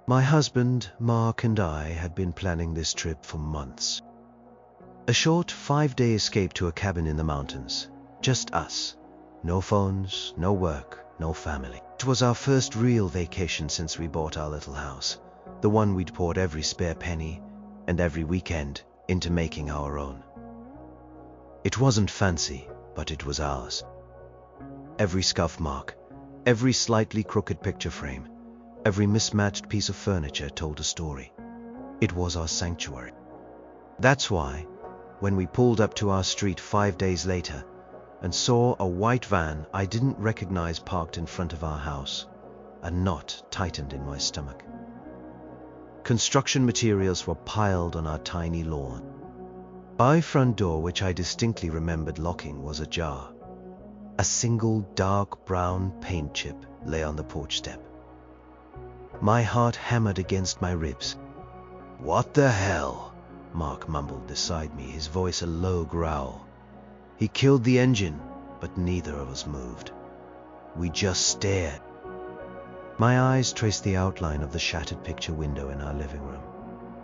My husband, Mark, and I had been planning this trip for months. A short 5-day escape to a cabin in the mountains. Just us. No phones, no work, no family. It was our first real vacation since we bought our little house. The one we'd poured every spare penny and every weekend into making our own. It wasn't fancy, but it was ours. Every scuff mark, every slightly crooked picture frame, every mismatched piece of furniture told a story. It was our sanctuary. That's why, when we pulled up to our street 5 days later and saw a white van I didn't recognize parked in front of our house, a knot tightened in my stomach. Construction materials were piled on our tiny lawn. Our front door, which I distinctly remembered locking, was ajar. A single dark brown paint chip lay on the porch step. My heart hammered against my ribs. "What the hell?" Mark mumbled beside me, his voice a low growl. He killed the engine, but neither of us moved. We just stared. My eyes traced the outline of the shattered picture window in our living room,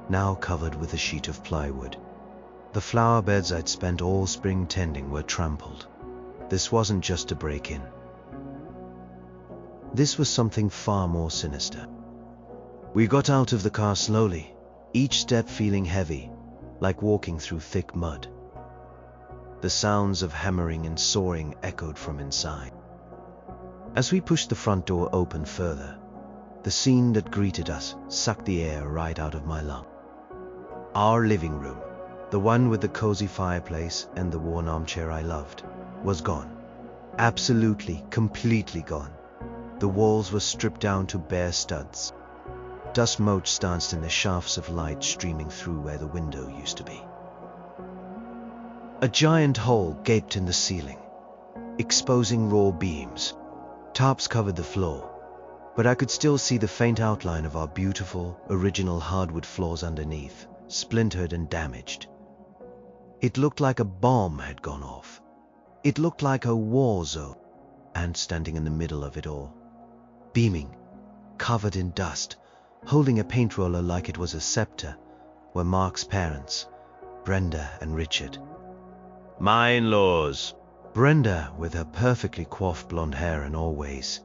now covered with a sheet of plywood. The flower beds I'd spent all spring tending were trampled. This wasn't just a break-in. This was something far more sinister. We got out of the car slowly, each step feeling heavy, like walking through thick mud. The sounds of hammering and sawing echoed from inside. As we pushed the front door open further, the scene that greeted us sucked the air right out of my lungs. Our living room, the one with the cozy fireplace and the worn armchair I loved, was gone. Absolutely, completely gone. The walls were stripped down to bare studs. Dust motes danced in the shafts of light streaming through where the window used to be. A giant hole gaped in the ceiling, exposing raw beams. Tarps covered the floor, but I could still see the faint outline of our beautiful, original hardwood floors underneath, splintered and damaged. It looked like a bomb had gone off. It looked like a war zone, and standing in the middle of it all, beaming, covered in dust, holding a paint roller like it was a scepter, were Mark's parents, Brenda and Richard. My in-laws. Brenda, with her perfectly coiffed blonde hair and always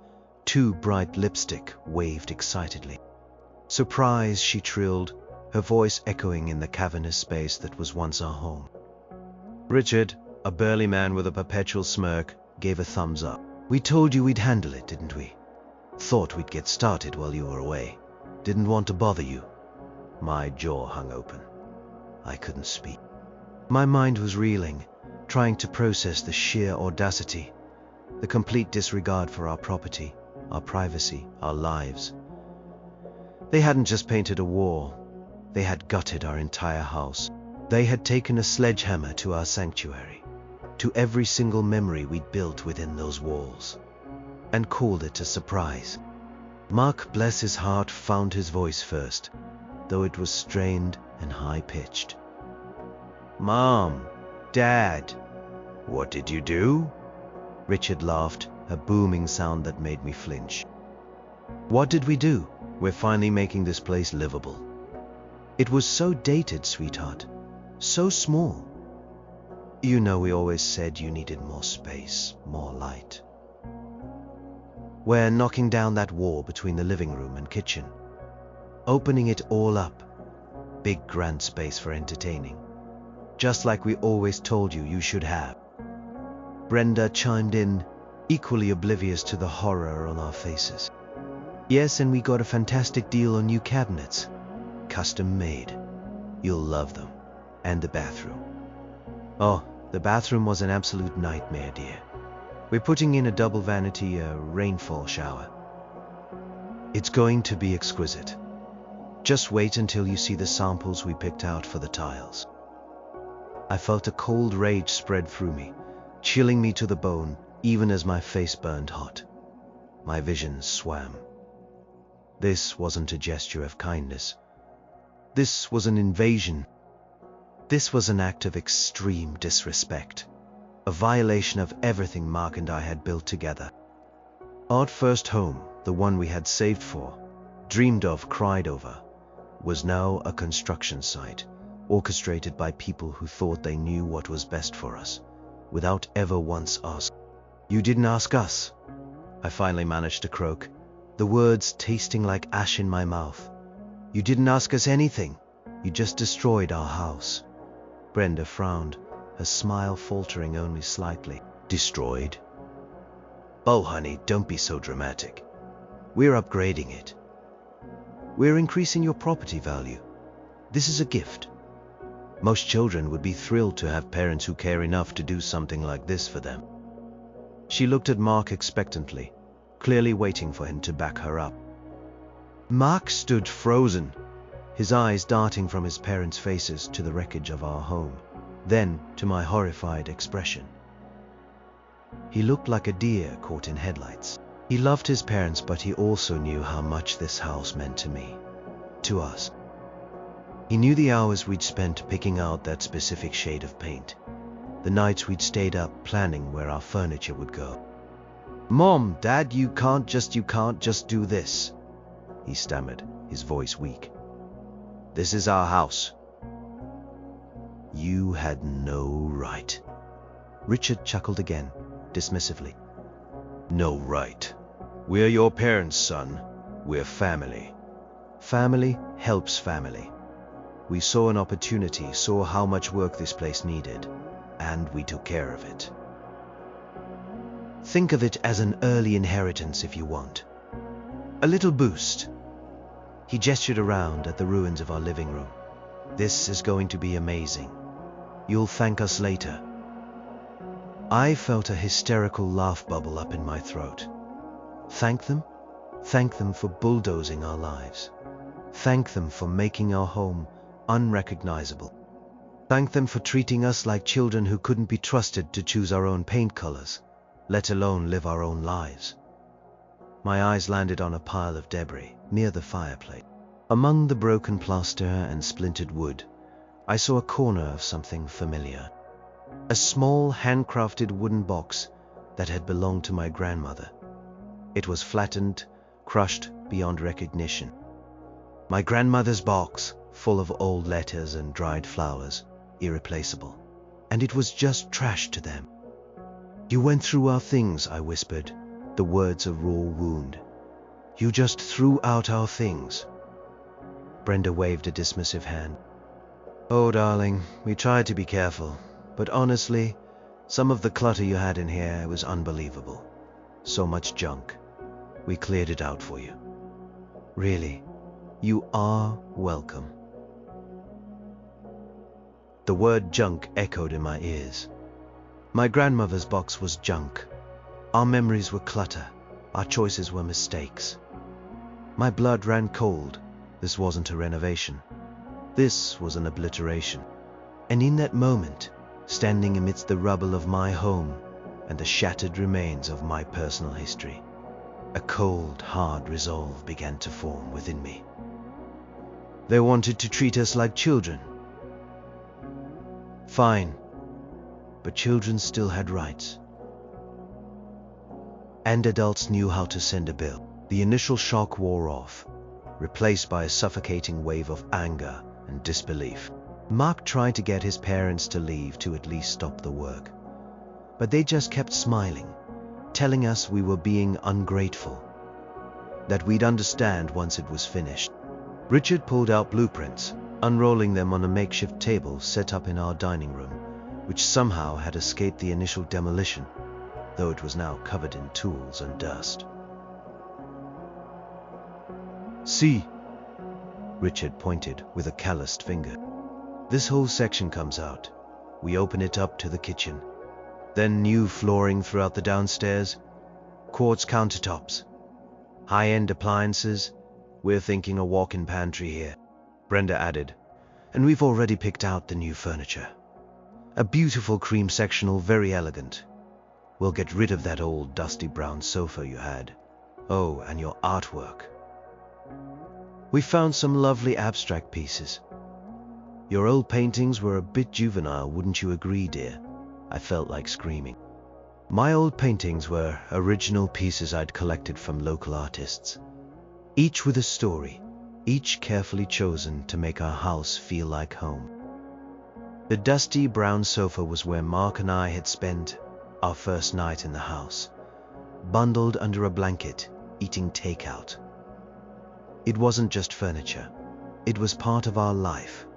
too bright lipstick, waved excitedly. "Surprise," she trilled, her voice echoing in the cavernous space that was once our home. Richard, a burly man with a perpetual smirk, gave a thumbs up. "We told you we'd handle it, didn't we? Thought we'd get started while you were away. Didn't want to bother you." My jaw hung open. I couldn't speak. My mind was reeling, trying to process the sheer audacity, the complete disregard for our property, our privacy, our lives. They hadn't just painted a wall, they had gutted our entire house. They had taken a sledgehammer to our sanctuary, to every single memory we'd built within those walls, and called it a surprise. Mark, bless his heart, found his voice first, though it was strained and high-pitched. "Mom, Dad, what did you do?" Richard laughed, a booming sound that made me flinch. "What did we do? We're finally making this place livable." It was so dated, sweetheart. So small. You know we always said you needed more space, more light. We're knocking down that wall between the living room and kitchen, opening it all up. Big grand space for entertaining, just like we always told you should have. Brenda chimed in, equally oblivious to the horror on our faces. "Yes, and we got a fantastic deal on new cabinets. Custom made. You'll love them. And the bathroom." "Oh, the bathroom was an absolute nightmare, dear. We're putting in a double vanity, rainfall shower. It's going to be exquisite. Just wait until you see the samples we picked out for the tiles." I felt a cold rage spread through me, chilling me to the bone, even as my face burned hot. My vision swam. This wasn't a gesture of kindness. This was an invasion. This was an act of extreme disrespect, a violation of everything Mark and I had built together. Our first home, the one we had saved for, dreamed of, cried over, was now a construction site, orchestrated by people who thought they knew what was best for us, without ever once asking. "You didn't ask us," I finally managed to croak, the words tasting like ash in my mouth. "You didn't ask us anything. You just destroyed our house." Brenda frowned, her smile faltering only slightly. "Destroyed? Oh, honey, don't be so dramatic. We're upgrading it. We're increasing your property value. This is a gift. Most children would be thrilled to have parents who care enough to do something like this for them." She looked at Mark expectantly, clearly waiting for him to back her up. Mark stood frozen, his eyes darting from his parents' faces to the wreckage of our home, then to my horrified expression. He looked like a deer caught in headlights. He loved his parents, but he also knew how much this house meant to me, to us. He knew the hours we'd spent picking out that specific shade of paint, the nights we'd stayed up planning where our furniture would go. "Mom, Dad, you can't just do this," he stammered, his voice weak. "This is our house." "You had no right." Richard chuckled again, dismissively. "No right. We're your parents, son. We're family. Family helps family. We saw an opportunity, saw how much work this place needed, and we took care of it. Think of it as an early inheritance if you want. A little boost." He gestured around at the ruins of our living room. "This is going to be amazing. You'll thank us later." I felt a hysterical laugh bubble up in my throat. Thank them? Thank them for bulldozing our lives. Thank them for making our home unrecognizable. Thank them for treating us like children who couldn't be trusted to choose our own paint colors, let alone live our own lives. My eyes landed on a pile of debris near the fireplace. Among the broken plaster and splintered wood, I saw a corner of something familiar. A small handcrafted wooden box that had belonged to my grandmother. It was flattened, crushed beyond recognition. My grandmother's box, full of old letters and dried flowers, irreplaceable. And it was just trash to them. "You went through our things," I whispered, the words a raw wound. "You just threw out our things." Brenda waved a dismissive hand. "Oh, darling, we tried to be careful, but honestly, some of the clutter you had in here was unbelievable. So much junk. We cleared it out for you. Really, you are welcome." The word junk echoed in my ears. My grandmother's box was junk. Our memories were clutter. Our choices were mistakes. My blood ran cold. This wasn't a renovation. This was an obliteration. And in that moment, standing amidst the rubble of my home and the shattered remains of my personal history, a cold, hard resolve began to form within me. They wanted to treat us like children. Fine, but children still had rights. And adults knew how to send a bill. The initial shock wore off, replaced by a suffocating wave of anger and disbelief. Mark tried to get his parents to leave to at least stop the work, but they just kept smiling, telling us we were being ungrateful, that we'd understand once it was finished. Richard pulled out blueprints, unrolling them on a makeshift table set up in our dining room, which somehow had escaped the initial demolition, though it was now covered in tools and dust. "See," Richard pointed with a calloused finger. "This whole section comes out. We open it up to the kitchen. Then new flooring throughout the downstairs, quartz countertops, high-end appliances. We're thinking a walk-in pantry here," Brenda added. "And we've already picked out the new furniture. A beautiful cream sectional, very elegant. We'll get rid of that old dusty brown sofa you had. Oh, and your artwork. We found some lovely abstract pieces. Your old paintings were a bit juvenile, wouldn't you agree, dear?" I felt like screaming. My old paintings were original pieces I'd collected from local artists. each with a story, each carefully chosen to make our house feel like home. The dusty brown sofa was where Mark and I had spent our first night in the house, bundled under a blanket, eating takeout. It wasn't just furniture, it was part of our life.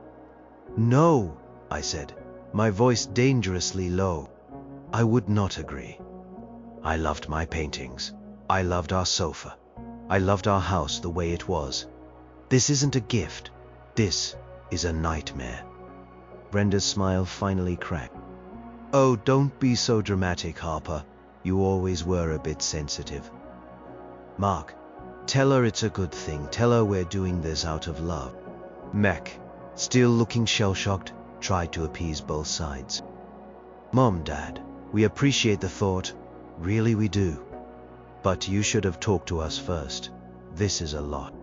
"No," I said, my voice dangerously low. I would not agree. I loved my paintings. I loved our sofa. I loved our house the way it was. This isn't a gift. This is a nightmare. Brenda's smile finally cracked. "Oh, don't be so dramatic, Harper. You always were a bit sensitive." "Mark, tell her it's a good thing. Tell her we're doing this out of love." Mac, still looking shell-shocked, tried to appease both sides. "Mom, Dad, we appreciate the thought. Really we do. But you should have talked to us first. This is a lot."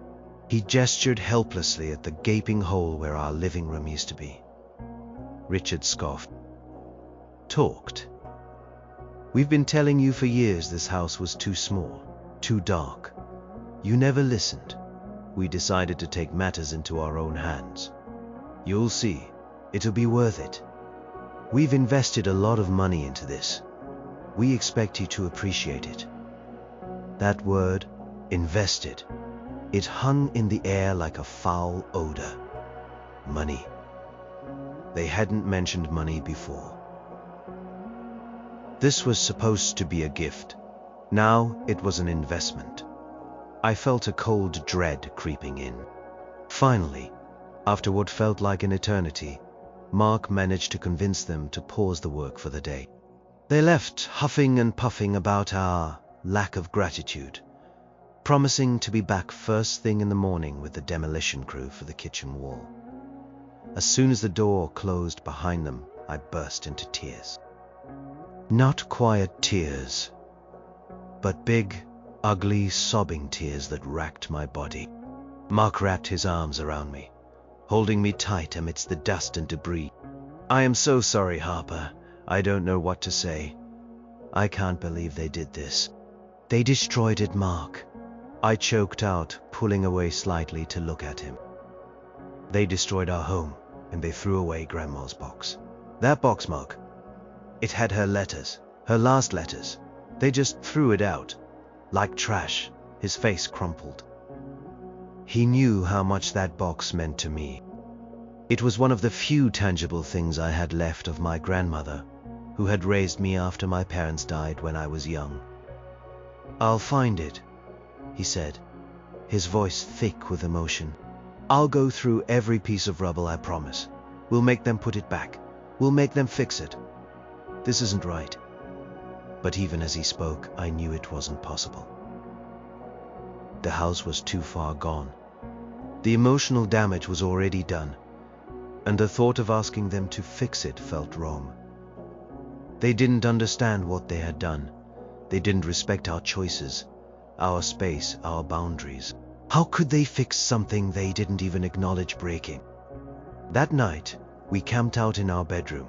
He gestured helplessly at the gaping hole where our living room used to be. Richard scoffed. "Talked? We've been telling you for years this house was too small, too dark. You never listened. We decided to take matters into our own hands. You'll see, it'll be worth it. We've invested a lot of money into this. We expect you to appreciate it." That word, invested, it hung in the air like a foul odor. Money. They hadn't mentioned money before. This was supposed to be a gift. Now it was an investment. I felt a cold dread creeping in. Finally, after what felt like an eternity, Mark managed to convince them to pause the work for the day. They left huffing and puffing about our lack of gratitude, promising to be back first thing in the morning with the demolition crew for the kitchen wall. As soon as the door closed behind them, I burst into tears. Not quiet tears, but big, ugly, sobbing tears that racked my body. Mark wrapped his arms around me, holding me tight amidst the dust and debris. "I am so sorry, Harper. I don't know what to say. I can't believe they did this. They destroyed it, Mark." I choked out, pulling away slightly to look at him. "They destroyed our home, and they threw away Grandma's box. That box, Mark. It had her letters, her last letters. They just threw it out, like trash." His face crumpled. He knew how much that box meant to me. It was one of the few tangible things I had left of my grandmother, who had raised me after my parents died when I was young. "I'll find it," he said, his voice thick with emotion. "I'll go through every piece of rubble, I promise. We'll make them put it back. We'll make them fix it. This isn't right." But even as he spoke, I knew it wasn't possible. The house was too far gone. The emotional damage was already done, and the thought of asking them to fix it felt wrong. They didn't understand what they had done. They didn't respect our choices, our space, our boundaries. How could they fix something they didn't even acknowledge breaking? That night, we camped out in our bedroom,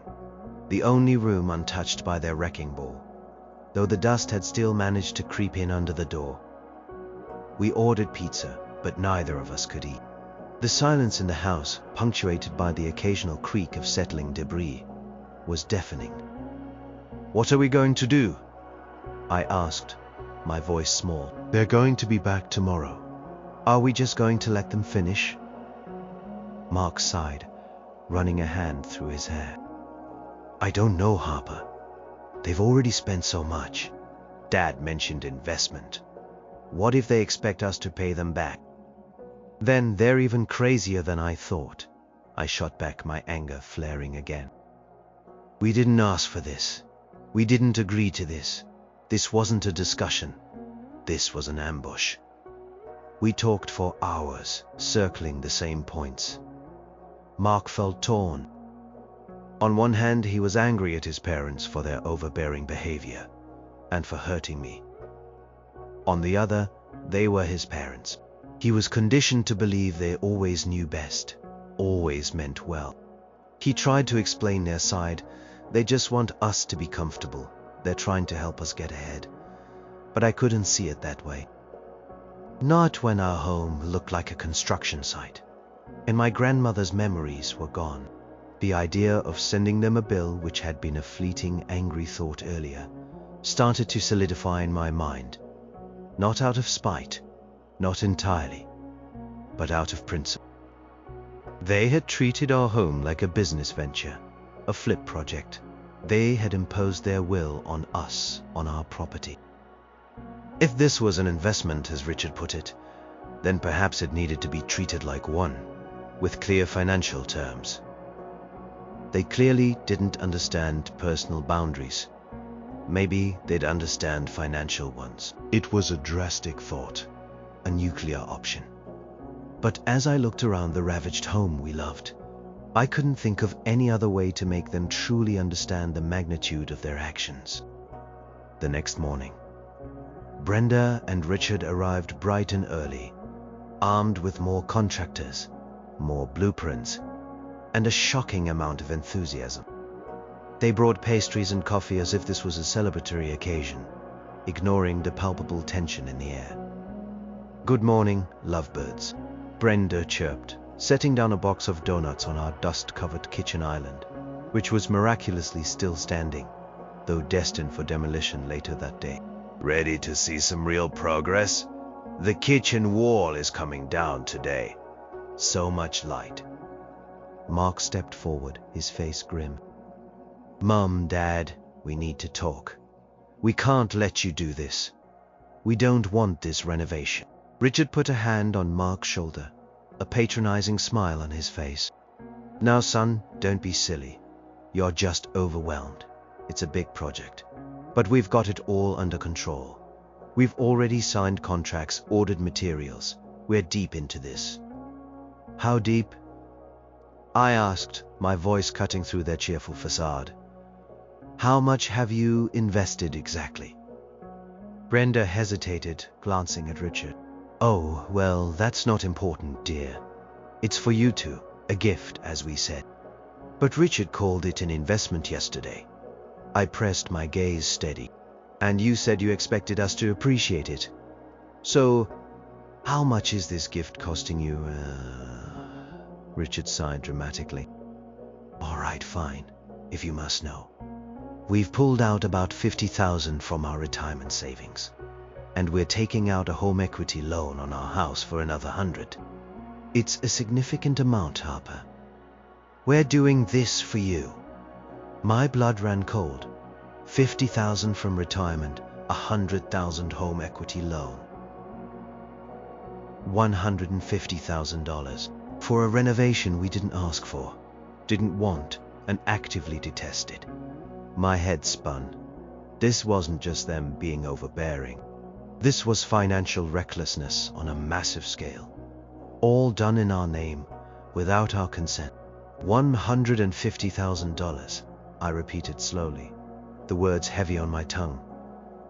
the only room untouched by their wrecking ball, though the dust had still managed to creep in under the door. We ordered pizza, but neither of us could eat. The silence in the house, punctuated by the occasional creak of settling debris, was deafening. "What are we going to do?" I asked, my voice small. "They're going to be back tomorrow. Are we just going to let them finish?" Mark sighed, running a hand through his hair. "I don't know, Harper. They've already spent so much. Dad mentioned investment. What if they expect us to pay them back? Then they're even crazier than I thought." I shot back, my anger flaring again. "We didn't ask for this. We didn't agree to this. This wasn't a discussion. This was an ambush." We talked for hours, circling the same points. Mark felt torn. On one hand, he was angry at his parents for their overbearing behavior and for hurting me. On the other, they were his parents. He was conditioned to believe they always knew best, always meant well. He tried to explain their side. They just want us to be comfortable. They're trying to help us get ahead. But I couldn't see it that way. Not when our home looked like a construction site, and my grandmother's memories were gone. The idea of sending them a bill, which had been a fleeting, angry thought earlier, started to solidify in my mind, not out of spite, not entirely, but out of principle. They had treated our home like a business venture, a flip project. They had imposed their will on us, on our property. If this was an investment, as Richard put it, then perhaps it needed to be treated like one, with clear financial terms. They clearly didn't understand personal boundaries. Maybe they'd understand financial ones. It was a drastic thought, a nuclear option. But as I looked around the ravaged home we loved, I couldn't think of any other way to make them truly understand the magnitude of their actions. The next morning, Brenda and Richard arrived bright and early, armed with more contractors, more blueprints, and a shocking amount of enthusiasm. They brought pastries and coffee as if this was a celebratory occasion, ignoring the palpable tension in the air. "Good morning, lovebirds," Brenda chirped, setting down a box of donuts on our dust-covered kitchen island, which was miraculously still standing, though destined for demolition later that day. "Ready to see some real progress? The kitchen wall is coming down today. So much light." Mark stepped forward, his face grim. "Mum, Dad, we need to talk. We can't let you do this. We don't want this renovation." Richard put a hand on Mark's shoulder, a patronizing smile on his face. "Now, son, don't be silly. You're just overwhelmed. It's a big project. But we've got it all under control. We've already signed contracts, ordered materials. We're deep into this." "How deep?" I asked, my voice cutting through their cheerful facade. "How much have you invested exactly?" Brenda hesitated, glancing at Richard. "Oh, well, that's not important, dear. It's for you two, a gift, as we said." "But Richard called it an investment yesterday." I pressed my gaze steady. "And you said you expected us to appreciate it. So, how much is this gift costing you?" Richard sighed dramatically. "All right, fine, if you must know. We've pulled out about $50,000 from our retirement savings, and we're taking out a home equity loan on our house for another $100. It's a significant amount, Harper. We're doing this for you." My blood ran cold. $50,000 from retirement, $100,000 home equity loan. $150,000 for a renovation we didn't ask for, didn't want, and actively detested. My head spun. This wasn't just them being overbearing. This was financial recklessness on a massive scale. All done in our name, without our consent. $150,000, I repeated slowly, the words heavy on my tongue.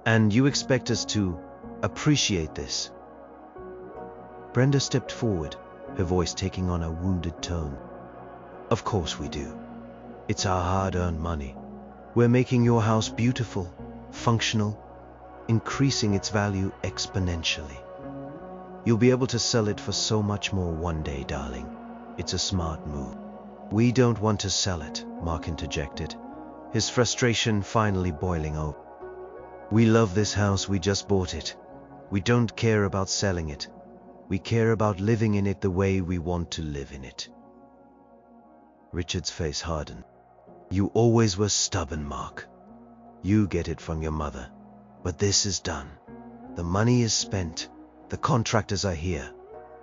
"And you expect us to appreciate this?" Brenda stepped forward, her voice taking on a wounded tone. "Of course we do. It's our hard-earned money. We're making your house beautiful, functional, increasing its value exponentially. You'll be able to sell it for so much more one day, darling. It's a smart move." "We don't want to sell it," Mark interjected, his frustration finally boiling over. "We love this house, we just bought it. We don't care about selling it. We care about living in it the way we want to live in it." Richard's face hardened. "You always were stubborn, Mark. You get it from your mother. But this is done. The money is spent. The contractors are here.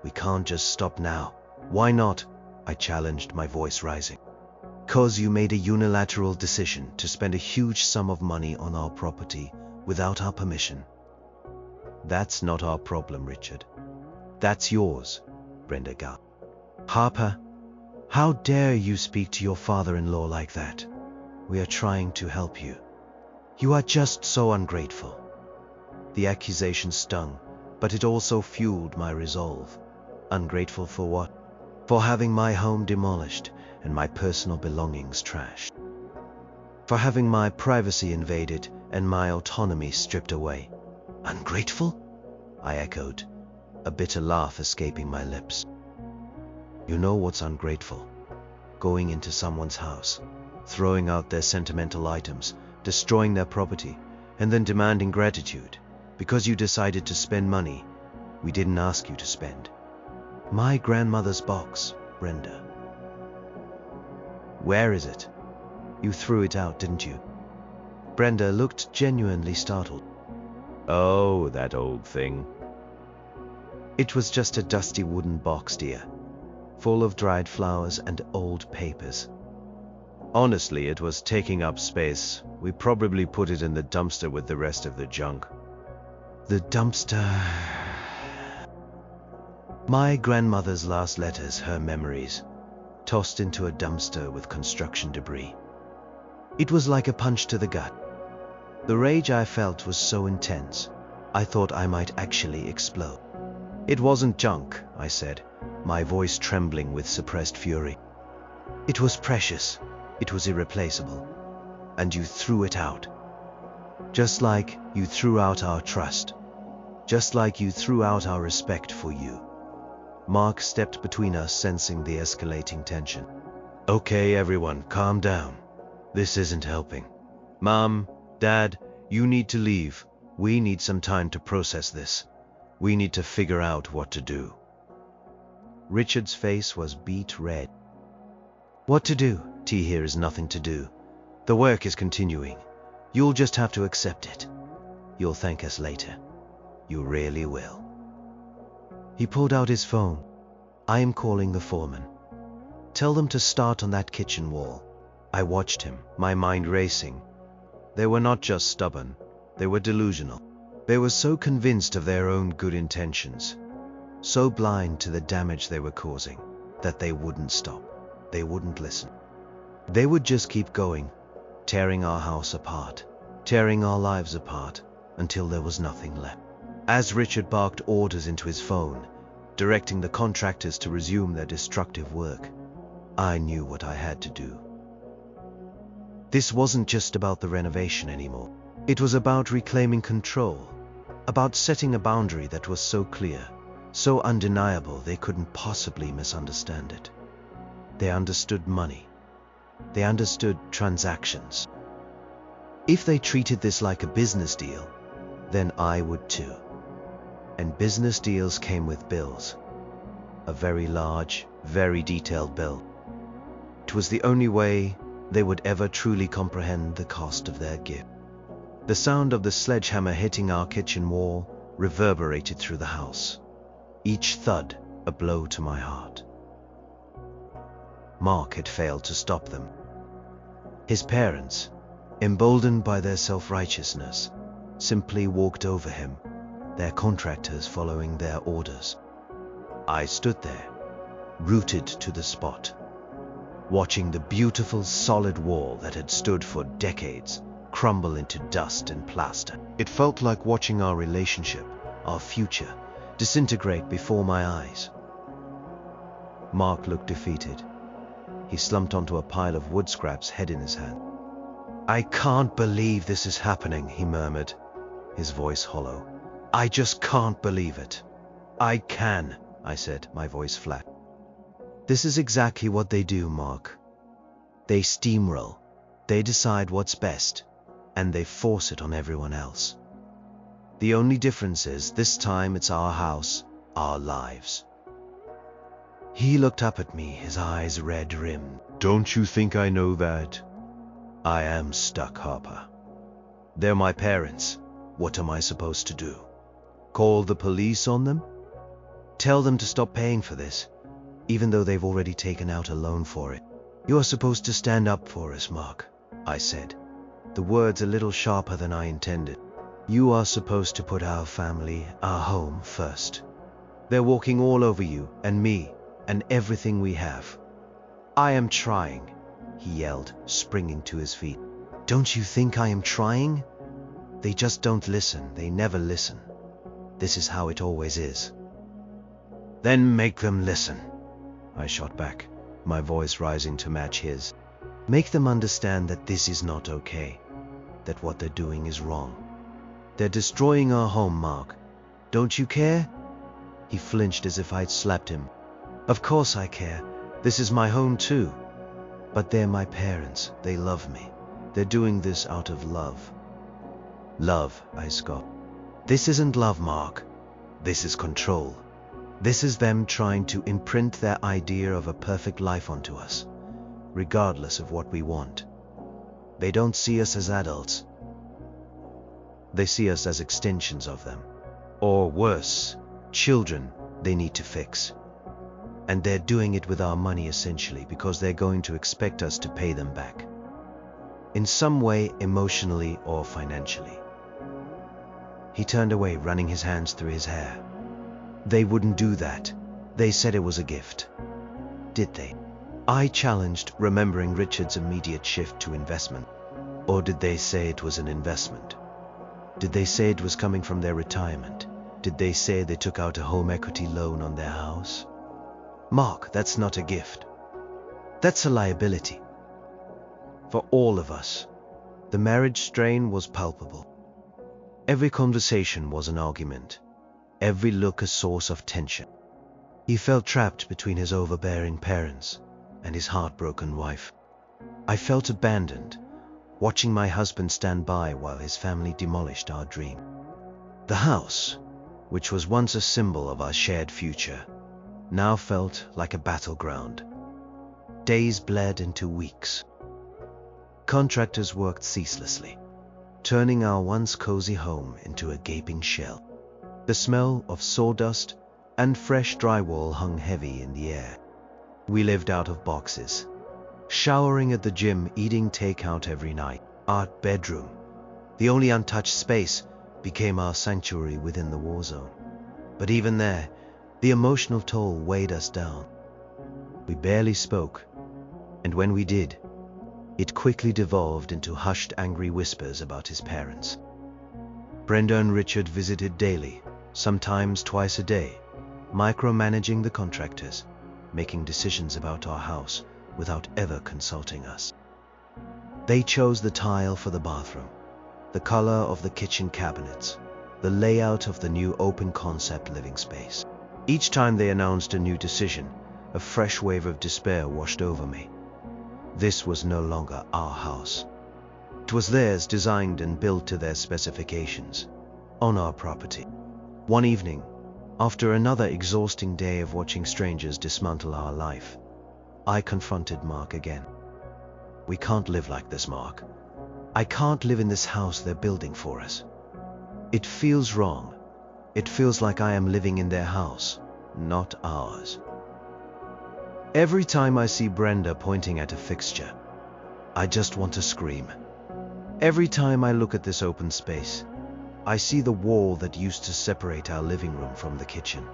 We can't just stop now." "Why not?" I challenged, my voice rising. "'Cause you made a unilateral decision to spend a huge sum of money on our property without our permission." "That's not our problem, Richard. That's yours," Brenda gasped. "Harper, how dare you speak to your father-in-law like that? We are trying to help you. You are just so ungrateful." The accusation stung, but it also fueled my resolve. Ungrateful for what? For having my home demolished and my personal belongings trashed. For having my privacy invaded and my autonomy stripped away. "Ungrateful?" I echoed, a bitter laugh escaping my lips. You know what's ungrateful? Going into someone's house, throwing out their sentimental items, destroying their property, and then demanding gratitude because you decided to spend money we didn't ask you to spend. My grandmother's box, Brenda. Where is it? You threw it out, didn't you? Brenda looked genuinely startled. Oh, that old thing. It was just a dusty wooden box, dear, full of dried flowers and old papers. Honestly, it was taking up space. We probably put it in the dumpster with the rest of the junk. The dumpster. My grandmother's last letters, her memories, tossed into a dumpster with construction debris. It was like a punch to the gut. The rage I felt was so intense, I thought I might actually explode. It wasn't junk, I said, my voice trembling with suppressed fury. It was precious. It was irreplaceable. And you threw it out. Just like you threw out our trust. Just like you threw out our respect for you. Mark stepped between us, sensing the escalating tension. Okay, everyone, calm down. This isn't helping. Mom, Dad, you need to leave. We need some time to process this. We need to figure out what to do. Richard's face was beet red. What to do? Here is nothing to do. The work is continuing. You'll just have to accept it. You'll thank us later. You really will. He pulled out his phone. I am calling the foreman. Tell them to start on that kitchen wall. I watched him, my mind racing. They were not just stubborn, they were delusional. They were so convinced of their own good intentions, so blind to the damage they were causing, that they wouldn't stop. They wouldn't listen. They would just keep going, tearing our house apart, tearing our lives apart, until there was nothing left. As Richard barked orders into his phone, directing the contractors to resume their destructive work, I knew what I had to do. This wasn't just about the renovation anymore. It was about reclaiming control, about setting a boundary that was so clear, so undeniable they couldn't possibly misunderstand it. They understood money. They understood transactions. If they treated this like a business deal, then I would too. And business deals came with bills. A very large, very detailed bill. It was the only way they would ever truly comprehend the cost of their gift. The sound of the sledgehammer hitting our kitchen wall reverberated through the house, each thud a blow to my heart. Mark had failed to stop them. His parents, emboldened by their self-righteousness, simply walked over him, their contractors following their orders. I stood there, rooted to the spot, watching the beautiful solid wall that had stood for decades crumble into dust and plaster. It felt like watching our relationship, our future, disintegrate before my eyes. Mark looked defeated. He slumped onto a pile of wood scraps, head in his hand. I can't believe this is happening, he murmured, his voice hollow. I just can't believe it. I can, I said, my voice flat. This is exactly what they do, Mark. They steamroll. They decide what's best, and they force it on everyone else. The only difference is, this time it's our house, our lives. He looked up at me, his eyes red-rimmed. Don't you think I know that? I am stuck, Harper. They're my parents. What am I supposed to do? Call the police on them? Tell them to stop paying for this, even though they've already taken out a loan for it. You're supposed to stand up for us, Mark, I said, the words a little sharper than I intended. You are supposed to put our family, our home, first. They're walking all over you and me and everything we have. I am trying, he yelled, springing to his feet. Don't you think I am trying? They just don't listen. They never listen. This is how it always is. Then make them listen, I shot back, my voice rising to match his. Make them understand that this is not okay, that what they're doing is wrong. They're destroying our home, Mark. Don't you care? He flinched as if I'd slapped him. Of course I care. This is my home too. But they're my parents. They love me. They're doing this out of love. Love, I scoffed. This isn't love, Mark. This is control. This is them trying to imprint their idea of a perfect life onto us, regardless of what we want. They don't see us as adults. They see us as extensions of them. Or worse, children they need to fix. And they're doing it with our money essentially because they're going to expect us to pay them back. In some way, emotionally or financially. He turned away, running his hands through his hair. They wouldn't do that. They said it was a gift. Did they? I challenged, remembering Richard's immediate shift to investment. Or did they say it was an investment? Did they say it was coming from their retirement? Did they say they took out a home equity loan on their house? Mark, that's not a gift. That's a liability. For all of us. The marriage strain was palpable. Every conversation was an argument. Every look a source of tension. He felt trapped between his overbearing parents and his heartbroken wife. I felt abandoned, watching my husband stand by while his family demolished our dream. The house, which was once a symbol of our shared future, now felt like a battleground. Days bled into weeks. Contractors worked ceaselessly, turning our once cozy home into a gaping shell. The smell of sawdust and fresh drywall hung heavy in the air. We lived out of boxes, showering at the gym, eating takeout every night. Our bedroom, the only untouched space, became our sanctuary within the war zone. But even there, the emotional toll weighed us down. We barely spoke, and when we did, it quickly devolved into hushed, angry whispers about his parents. Brenda and Richard visited daily, sometimes twice a day, micromanaging the contractors, making decisions about our house without ever consulting us. They chose the tile for the bathroom, the color of the kitchen cabinets, the layout of the new open-concept living space. Each time they announced a new decision, a fresh wave of despair washed over me. This was no longer our house. It was theirs, designed and built to their specifications, on our property. One evening, after another exhausting day of watching strangers dismantle our life, I confronted Mark again. We can't live like this, Mark. I can't live in this house they're building for us. It feels wrong. It feels like I am living in their house, not ours. Every time I see Brenda pointing at a fixture, I just want to scream. Every time I look at this open space, I see the wall that used to separate our living room from the kitchen,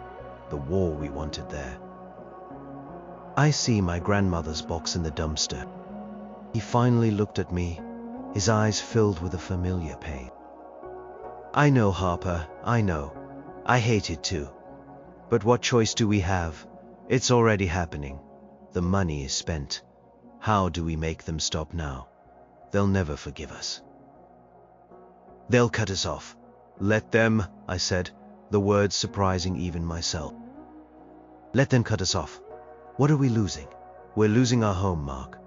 the wall we wanted there. I see my grandmother's box in the dumpster. He finally looked at me, his eyes filled with a familiar pain. I know, Harper, I know. I hate it too. But what choice do we have? It's already happening. The money is spent. How do we make them stop now? They'll never forgive us. They'll cut us off. Let them, I said, the words surprising even myself. Let them cut us off. What are we losing? We're losing our home, Mark.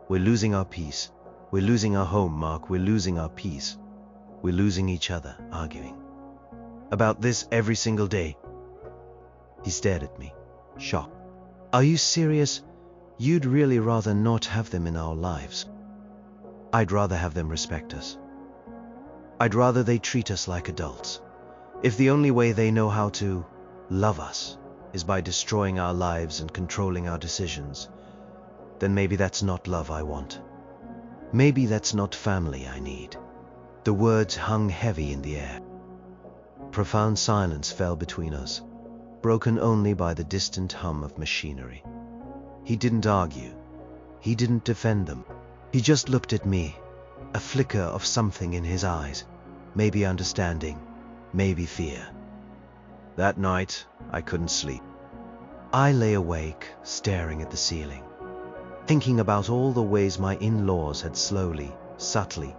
We're losing our peace. We're losing our home, Mark. We're losing our peace. We're losing each other, arguing about this every single day. He stared at me, shocked. Are you serious? You'd really rather not have them in our lives? I'd rather have them respect us. I'd rather they treat us like adults. If the only way they know how to love us is by destroying our lives and controlling our decisions, then maybe that's not love I want. Maybe that's not family I need. The words hung heavy in the air. Profound silence fell between us, broken only by the distant hum of machinery. He didn't argue. He didn't defend them. He just looked at me, a flicker of something in his eyes, maybe understanding, maybe fear. That night, I couldn't sleep. I lay awake, staring at the ceiling, thinking about all the ways my in-laws had slowly, subtly,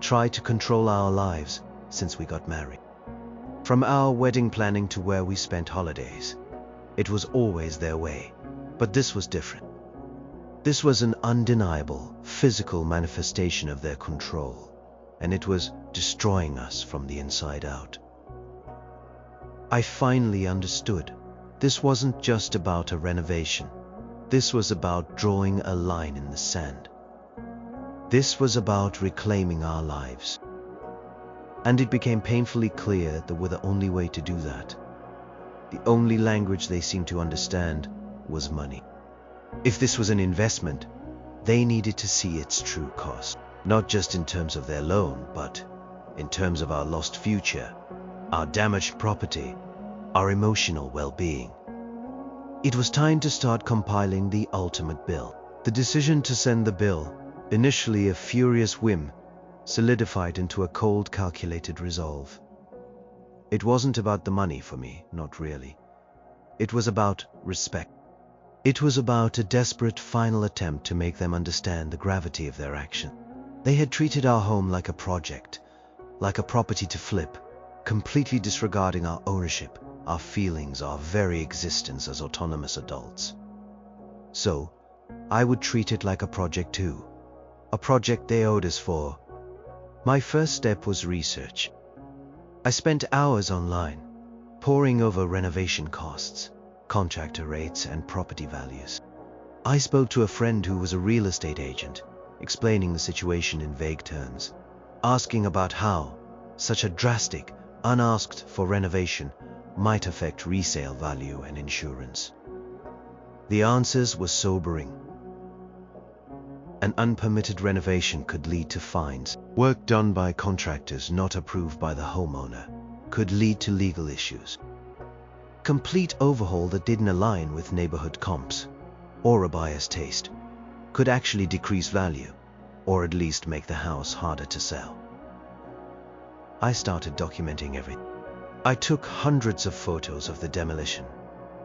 tried to control our lives since we got married. From our wedding planning to where we spent holidays, it was always their way. But this was different. This was an undeniable, physical manifestation of their control, and it was destroying us from the inside out. I finally understood. This wasn't just about a renovation. This was about drawing a line in the sand. This was about reclaiming our lives. And it became painfully clear that we're the only way to do that. The only language they seemed to understand was money. If this was an investment, they needed to see its true cost, not just in terms of their loan, but in terms of our lost future, our damaged property, our emotional well-being. It was time to start compiling the ultimate bill. The decision to send the bill, initially a furious whim, solidified into a cold, calculated resolve. It wasn't about the money for me, not really. It was about respect. It was about a desperate final attempt to make them understand the gravity of their action. They had treated our home like a project, like a property to flip, completely disregarding our ownership, our feelings, our very existence as autonomous adults. So, I would treat it like a project too, a project they owed us for. My first step was research. I spent hours online, poring over renovation costs, contractor rates, and property values. I spoke to a friend who was a real estate agent, explaining the situation in vague terms, asking about how such a drastic, unasked for renovation might affect resale value and insurance. The answers were sobering. An unpermitted renovation could lead to fines. Work done by contractors not approved by the homeowner could lead to legal issues. Complete overhaul that didn't align with neighborhood comps or a buyer's taste could actually decrease value, or at least make the house harder to sell. I started documenting everything. I took hundreds of photos of the demolition,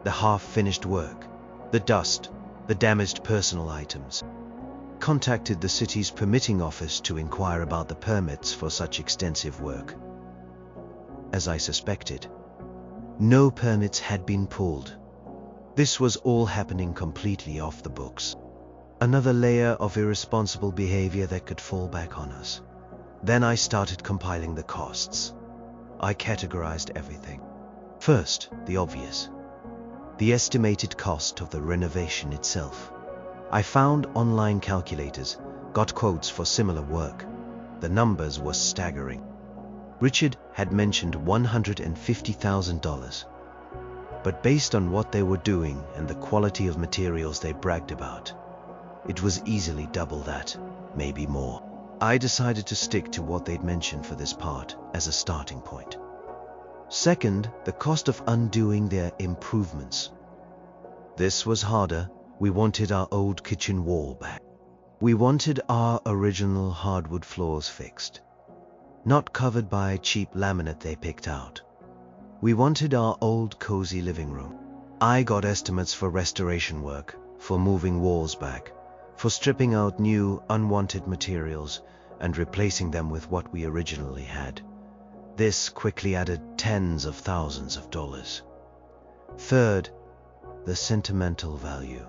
the half-finished work, the dust, the damaged personal items. Contacted the city's permitting office to inquire about the permits for such extensive work. As I suspected, no permits had been pulled. This was all happening completely off the books. Another layer of irresponsible behavior that could fall back on us. Then I started compiling the costs. I categorized everything. First, the obvious. The estimated cost of the renovation itself. I found online calculators, got quotes for similar work. The numbers were staggering. Richard had mentioned $150,000. But based on what they were doing and the quality of materials they bragged about, it was easily double that, maybe more. I decided to stick to what they'd mentioned for this part as a starting point. Second, the cost of undoing their improvements. This was harder. We wanted our old kitchen wall back. We wanted our original hardwood floors fixed, not covered by cheap laminate they picked out. We wanted our old cozy living room. I got estimates for restoration work, for moving walls back, for stripping out new, unwanted materials and replacing them with what we originally had. This quickly added tens of thousands of dollars. Third, the sentimental value.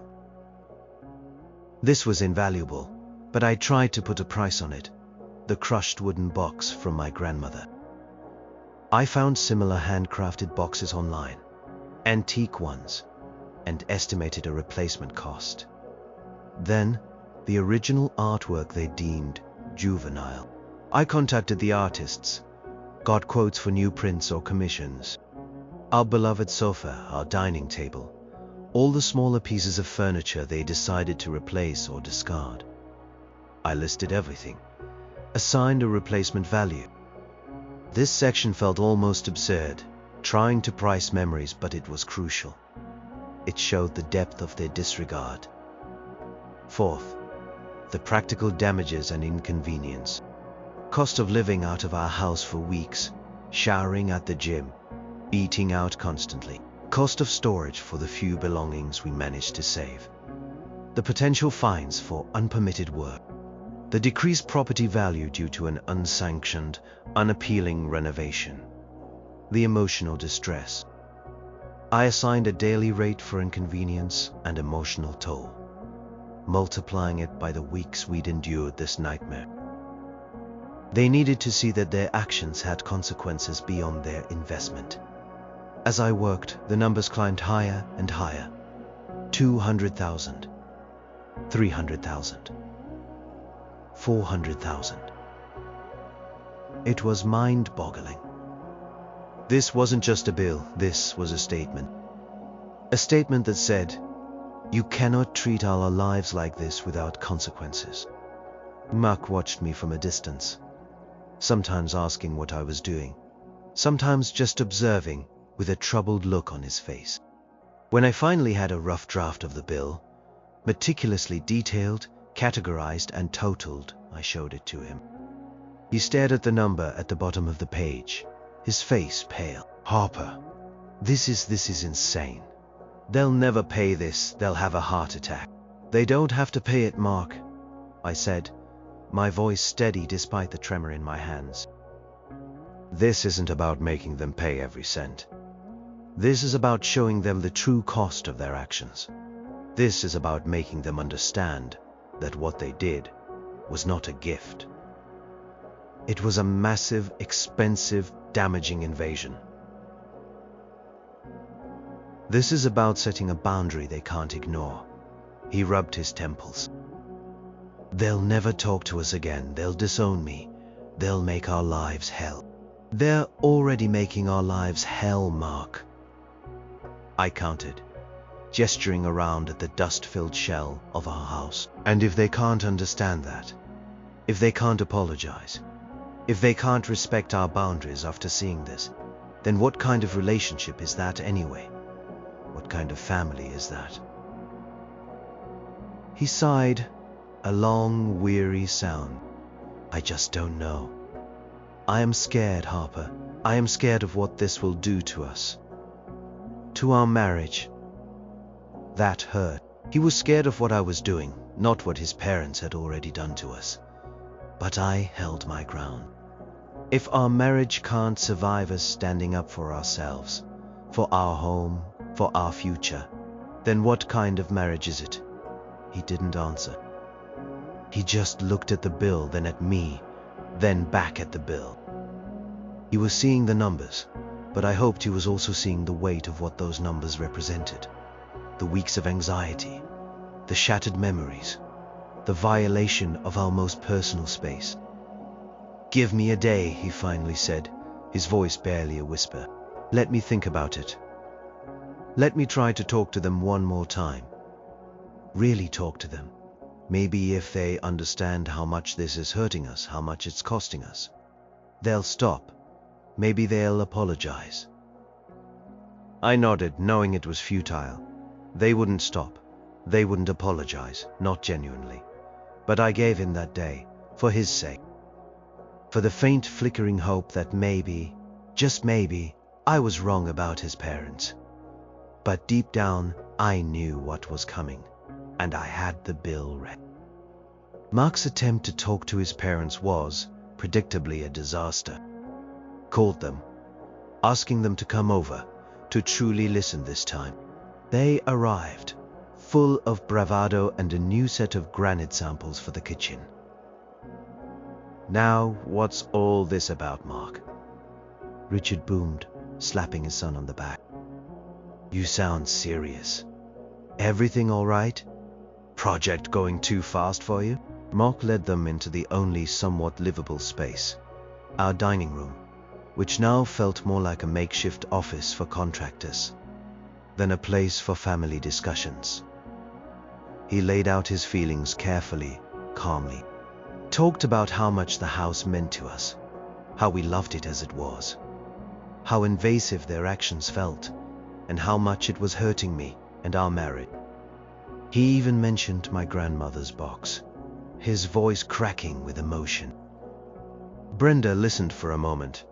This was invaluable, but I tried to put a price on it. The crushed wooden box from my grandmother. I found similar handcrafted boxes online, antique ones, and estimated a replacement cost. Then, the original artwork they deemed juvenile. I contacted the artists, got quotes for new prints or commissions. Our beloved sofa, our dining table, all the smaller pieces of furniture they decided to replace or discard. I listed everything, assigned a replacement value. This section felt almost absurd, trying to price memories, but it was crucial. It showed the depth of their disregard. Fourth, the practical damages and inconvenience. Cost of living out of our house for weeks, showering at the gym, eating out constantly. Cost of storage for the few belongings we managed to save. The potential fines for unpermitted work. The decreased property value due to an unsanctioned, unappealing renovation. the emotional distress. I assigned a daily rate for inconvenience and emotional toll, multiplying it by the weeks we'd endured this nightmare. They needed to see that their actions had consequences beyond their investment. As I worked, the numbers climbed higher and higher. 200,000, 300,000, 400,000. It was mind-boggling. This wasn't just a bill, this was a statement. A statement that said, "You cannot treat our lives like this without consequences." Mark watched me from a distance, sometimes asking what I was doing, sometimes just observing with a troubled look on his face. When I finally had a rough draft of the bill, meticulously detailed, categorized, and totaled, I showed it to him. He stared at the number at the bottom of the page, his face pale. "Harper, this is insane. They'll never pay this, they'll have a heart attack." "They don't have to pay it, Mark," I said, my voice steady despite the tremor in my hands. "This isn't about making them pay every cent. This is about showing them the true cost of their actions. This is about making them understand that what they did was not a gift. It was a massive, expensive, damaging invasion. This is about setting a boundary they can't ignore." He rubbed his temples. "They'll never talk to us again. They'll disown me. They'll make our lives hell." "They're already making our lives hell, Mark," I countered, gesturing around at the dust-filled shell of our house. "And if they can't understand that, if they can't apologize, if they can't respect our boundaries after seeing this, then what kind of relationship is that anyway? What kind of family is that?" He sighed, a long, weary sound. "I just don't know. I am scared, Harper. I am scared of what this will do to us. To our marriage." That hurt. He was scared of what I was doing, not what his parents had already done to us. But I held my ground. If our marriage can't survive us standing up for ourselves, for our home, for our future, then what kind of marriage is it? He didn't answer. He just looked at the bill, then at me, then back at the bill. He was seeing the numbers, but I hoped he was also seeing the weight of what those numbers represented. The weeks of anxiety, the shattered memories, the violation of our most personal space. "Give me a day," he finally said, his voice barely a whisper. "Let me think about it. Let me try to talk to them one more time. Really talk to them. Maybe if they understand how much this is hurting us, how much it's costing us, they'll stop. Maybe they'll apologize." I nodded, knowing it was futile. They wouldn't stop. They wouldn't apologize, not genuinely. But I gave him that day, for his sake. For the faint flickering hope that maybe, just maybe, I was wrong about his parents. But deep down, I knew what was coming, and I had the bill ready. Mark's attempt to talk to his parents was, predictably, a disaster. Called them, asking them to come over, to truly listen this time. They arrived, full of bravado and a new set of granite samples for the kitchen. "Now, what's all this about, Mark?" Richard boomed, slapping his son on the back. "You sound serious. Everything all right? Project going too fast for you?" Mark led them into the only somewhat livable space, our dining room, which now felt more like a makeshift office for contractors than a place for family discussions. He laid out his feelings carefully, calmly. Talked about how much the house meant to us, how we loved it as it was, how invasive their actions felt, and how much it was hurting me and our marriage. He even mentioned my grandmother's box, his voice cracking with emotion. Brenda listened for a moment,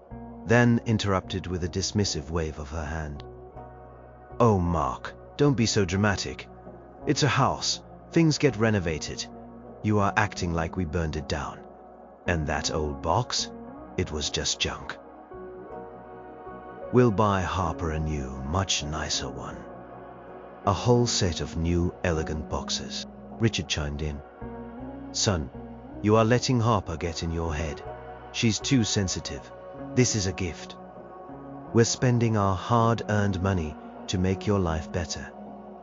then interrupted with a dismissive wave of her hand. "Oh, Mark, don't be so dramatic. It's a house. Things get renovated. You are acting like we burned it down. And that old box? It was just junk." We'll buy Harper a new, much nicer one. A whole set of new, elegant boxes. Richard chimed in. Son, you are letting Harper get in your head. She's too sensitive. This is a gift. We're spending our hard-earned money to make your life better.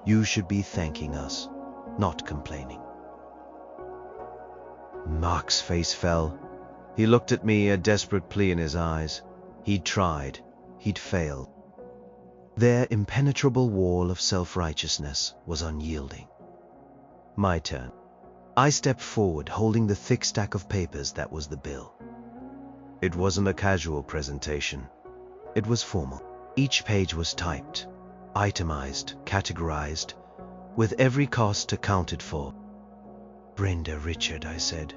You should be thanking us, not complaining. Mark's face fell. He looked at me, a desperate plea in his eyes. He'd tried. He'd failed. Their impenetrable wall of self-righteousness was unyielding. My turn. I stepped forward, holding the thick stack of papers that was the bill. It wasn't a casual presentation. It was formal. Each page was typed, itemized, categorized, with every cost accounted for. Brenda, Richard, I said,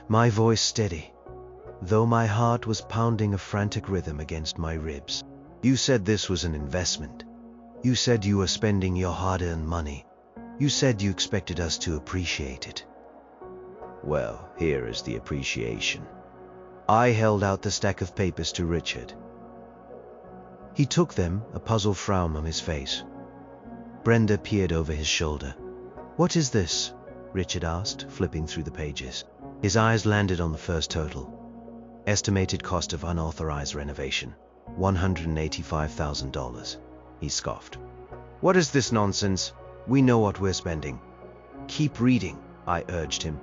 my voice steady, though my heart was pounding a frantic rhythm against my ribs. You said this was an investment. You said you were spending your hard-earned money. You said you expected us to appreciate it. Well, here is the appreciation. I held out the stack of papers to Richard. He took them, a puzzled frown on his face. Brenda peered over his shoulder. What is this? Richard asked, flipping through the pages. His eyes landed on the first total. Estimated cost of unauthorized renovation, $185,000. He scoffed. What is this nonsense? We know what we're spending. Keep reading, I urged him.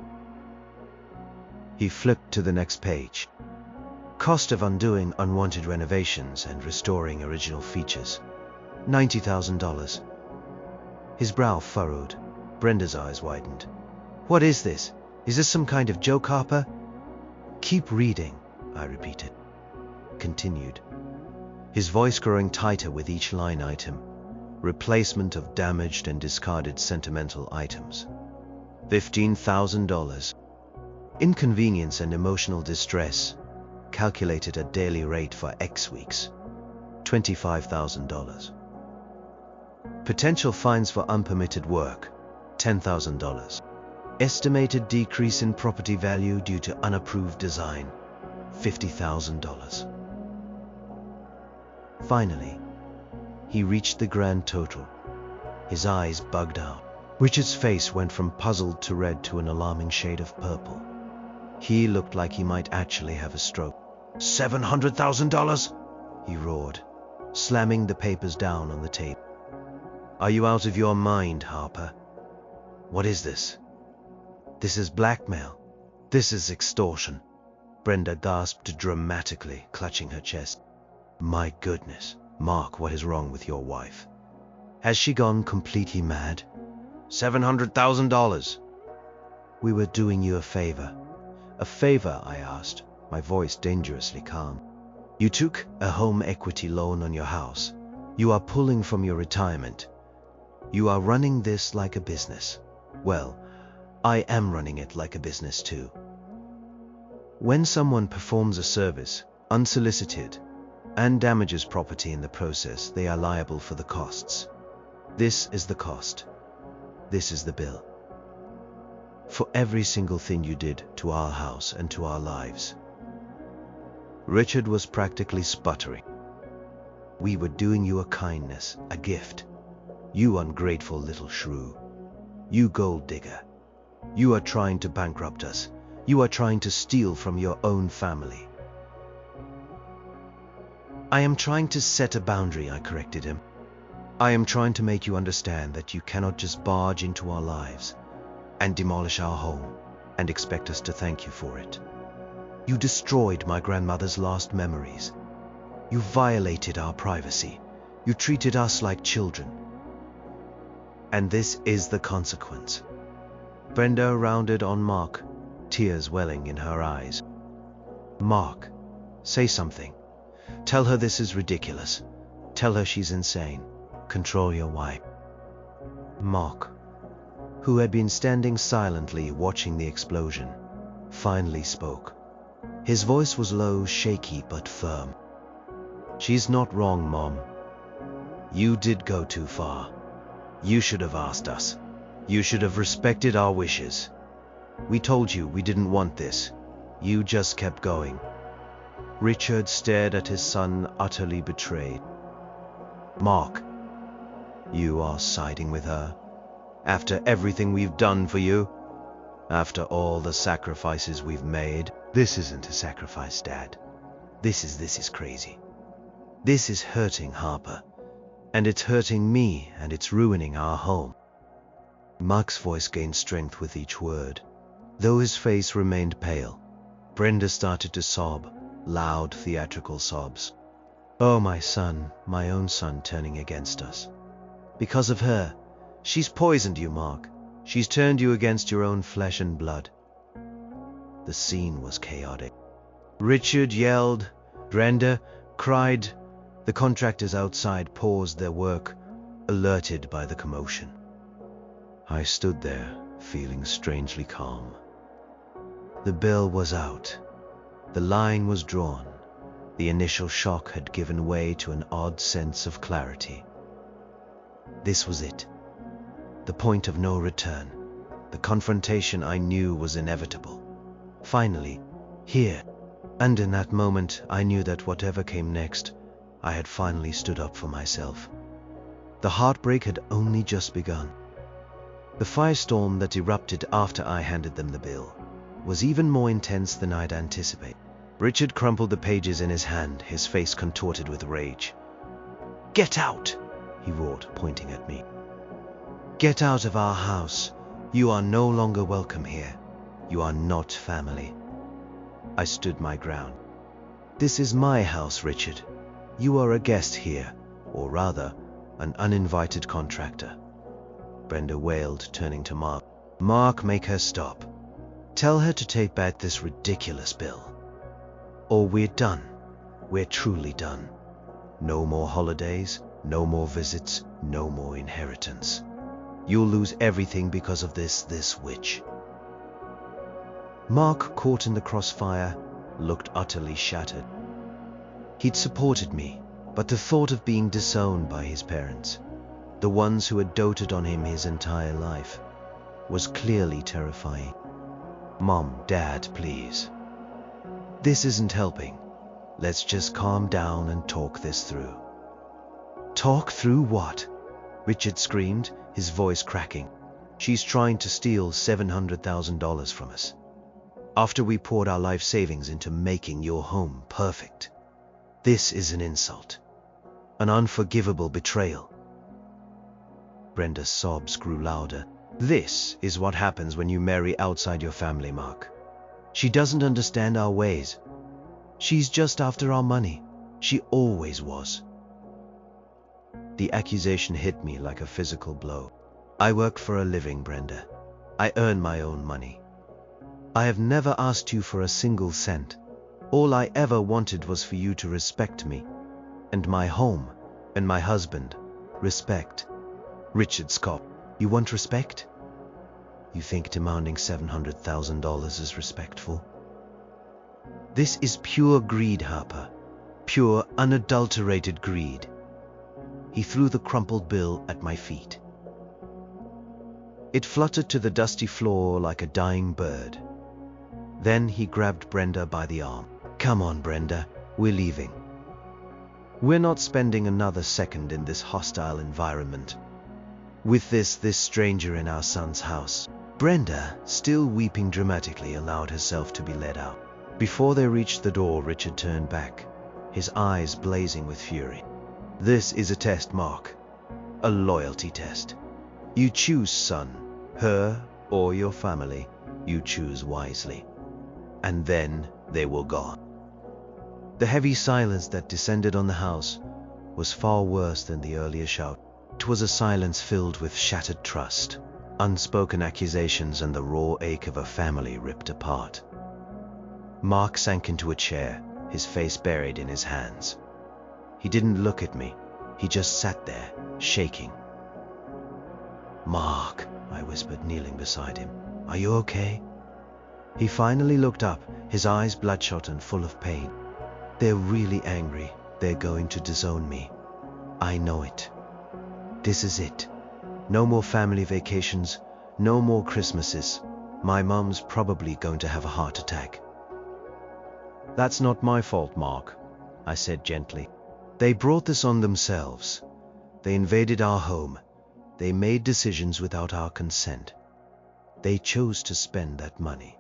He flipped to the next page. Cost of undoing unwanted renovations and restoring original features, $90,000. His brow furrowed. Brenda's eyes widened. What is this? Is this some kind of joke, Harper? Keep reading, I repeated. Continued. His voice growing tighter with each line item. Replacement of damaged and discarded sentimental items, $15,000. Inconvenience and emotional distress, calculated at daily rate for X weeks, $25,000. Potential fines for unpermitted work, $10,000. Estimated decrease in property value due to unapproved design, $50,000. Finally, he reached the grand total. His eyes bugged out. Richard's face went from puzzled to red to an alarming shade of purple. He looked like he might actually have a stroke. $700,000? He roared, slamming the papers down on the table. Are you out of your mind, Harper? What is this? This is blackmail. This is extortion. Brenda gasped dramatically, clutching her chest. My goodness. Mark, what is wrong with your wife? Has she gone completely mad? $700,000. We were doing you a favor. A favor, I asked, my voice dangerously calm. You took a home equity loan on your house. You are pulling from your retirement. You are running this like a business. Well, I am running it like a business too. When someone performs a service, unsolicited, and damages property in the process, they are liable for the costs. This is the cost. This is the bill. For every single thing you did to our house and to our lives. Richard was practically sputtering. We were doing you a kindness, a gift. You ungrateful little shrew. You gold digger. You are trying to bankrupt us. You are trying to steal from your own family. I am trying to set a boundary, I corrected him. I am trying to make you understand that you cannot just barge into our lives and demolish our home and expect us to thank you for it. You destroyed my grandmother's last memories. You violated our privacy. You treated us like children. And this is the consequence. Brenda rounded on Mark, tears welling in her eyes. Mark, say something. Tell her this is ridiculous. Tell her she's insane. Control your wife. Mark, who had been standing silently watching the explosion, finally spoke. His voice was low, shaky, but firm. She's not wrong, Mom. You did go too far. You should have asked us. You should have respected our wishes. We told you we didn't want this. You just kept going. Richard stared at his son, utterly betrayed. Mark, you are siding with her? After everything we've done for you? After all the sacrifices we've made? This isn't a sacrifice, Dad. This is crazy. This is hurting Harper. And it's hurting me, and it's ruining our home. Mark's voice gained strength with each word. Though his face remained pale, Brenda started to sob, loud theatrical sobs. Oh, my son, my own son turning against us. Because of her. She's poisoned you, Mark. She's turned you against your own flesh and blood. The scene was chaotic. Richard yelled, Brenda cried. The contractors outside paused their work, alerted by the commotion. I stood there, feeling strangely calm. The bill was out. The line was drawn. The initial shock had given way to an odd sense of clarity. This was it. The point of no return. The confrontation I knew was inevitable. Finally, here. And in that moment, I knew that whatever came next, I had finally stood up for myself. The heartbreak had only just begun. The firestorm that erupted after I handed them the bill was even more intense than I'd anticipated. Richard crumpled the pages in his hand, his face contorted with rage. Get out! He roared, pointing at me. Get out of our house. You are no longer welcome here. You are not family. I stood my ground. This is my house, Richard. You are a guest here, or rather, an uninvited contractor. Brenda wailed, turning to Mark. Mark, make her stop. Tell her to take back this ridiculous bill. Or we're done. We're truly done. No more holidays, no more visits, no more inheritance. You'll lose everything because of this witch. Mark, caught in the crossfire, looked utterly shattered. He'd supported me, but the thought of being disowned by his parents, the ones who had doted on him his entire life, was clearly terrifying. Mom, Dad, please. This isn't helping. Let's just calm down and talk this through. Talk through what? Richard screamed, his voice cracking. She's trying to steal $700,000 from us. After we poured our life savings into making your home perfect. This is an insult. An unforgivable betrayal. Brenda's sobs grew louder. This is what happens when you marry outside your family, Mark. She doesn't understand our ways. She's just after our money. She always was. The accusation hit me like a physical blow. I work for a living, Brenda. I earn my own money. I have never asked you for a single cent. All I ever wanted was for you to respect me, and my home, and my husband. Respect. Richard scoffed. You want respect? You think demanding $700,000 is respectful? This is pure greed, Harper. Pure, unadulterated greed. He threw the crumpled bill at my feet. It fluttered to the dusty floor like a dying bird. Then he grabbed Brenda by the arm. Come on, Brenda, we're leaving. We're not spending another second in this hostile environment. With this stranger in our son's house. Brenda, still weeping dramatically, allowed herself to be led out. Before they reached the door, Richard turned back, his eyes blazing with fury. This is a test, Mark. A loyalty test. You choose, son, her or your family. You choose wisely. And then they were gone. The heavy silence that descended on the house was far worse than the earlier shout. It was a silence filled with shattered trust, unspoken accusations, and the raw ache of a family ripped apart. Mark sank into a chair, his face buried in his hands. He didn't look at me. He just sat there, shaking. Mark, I whispered, kneeling beside him. Are you okay? He finally looked up, his eyes bloodshot and full of pain. They're really angry. They're going to disown me. I know it. This is it. No more family vacations, no more Christmases. My mom's probably going to have a heart attack. That's not my fault, Mark, I said gently. They brought this on themselves. They invaded our home. They made decisions without our consent. They chose to spend that money.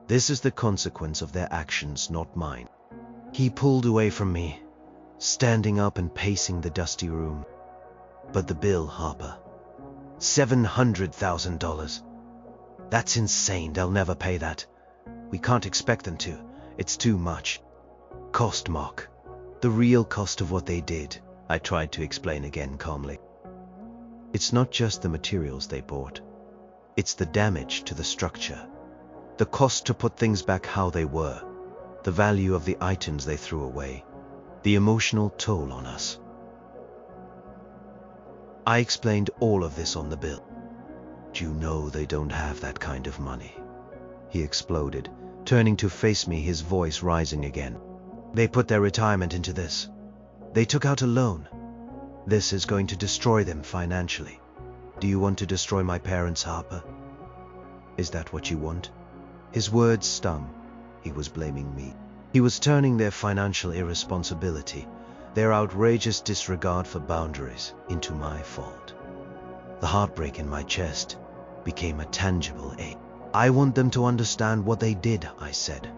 This is the consequence of their actions, not mine. He pulled away from me, standing up and pacing the dusty room. But the bill, Harper. $700,000. That's insane. They'll never pay that. We can't expect them to. It's too much. Cost, Mark. The real cost of what they did, I tried to explain again calmly. It's not just the materials they bought. It's the damage to the structure. The cost to put things back how they were. The value of the items they threw away. The emotional toll on us. I explained all of this on the bill. You know they don't have that kind of money. He exploded, turning to face me, his voice rising again. They put their retirement into this. They took out a loan. This is going to destroy them financially. Do you want to destroy my parents, Harper? Is that what you want? His words stung. He was blaming me. He was turning their financial irresponsibility, their outrageous disregard for boundaries, into my fault. The heartbreak in my chest became a tangible ache. I want them to understand what they did, I said,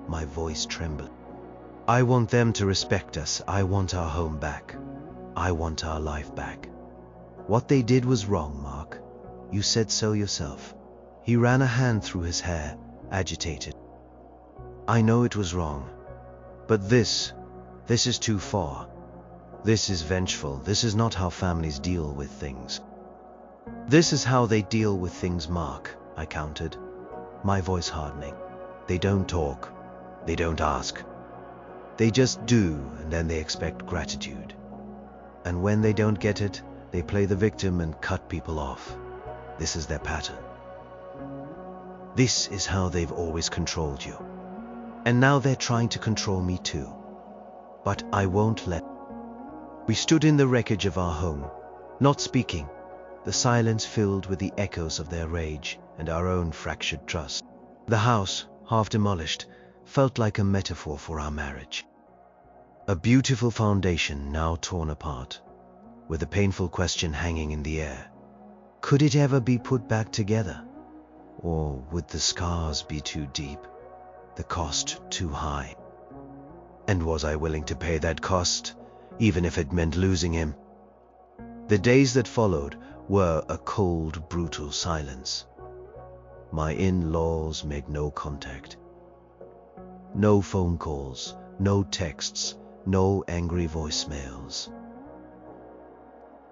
my voice trembling. I want them to respect us. I want our home back. I want our life back. What they did was wrong, Mark. You said so yourself. He ran a hand through his hair, agitated. I know it was wrong. But this is too far. This is vengeful. This is not how families deal with things. This is how they deal with things, Mark, I countered, my voice hardening. They don't talk. They don't ask. They just do, and then they expect gratitude. And when they don't get it, they play the victim and cut people off. This is their pattern. This is how they've always controlled you. And now they're trying to control me too. But I won't let. We stood in the wreckage of our home, not speaking, the silence filled with the echoes of their rage and our own fractured trust. The house, half demolished, felt like a metaphor for our marriage. A beautiful foundation now torn apart, with a painful question hanging in the air. Could it ever be put back together? Or would the scars be too deep, the cost too high? And was I willing to pay that cost, even if it meant losing him? The days that followed were a cold, brutal silence. My in-laws made no contact. No phone calls, no texts, no angry voicemails.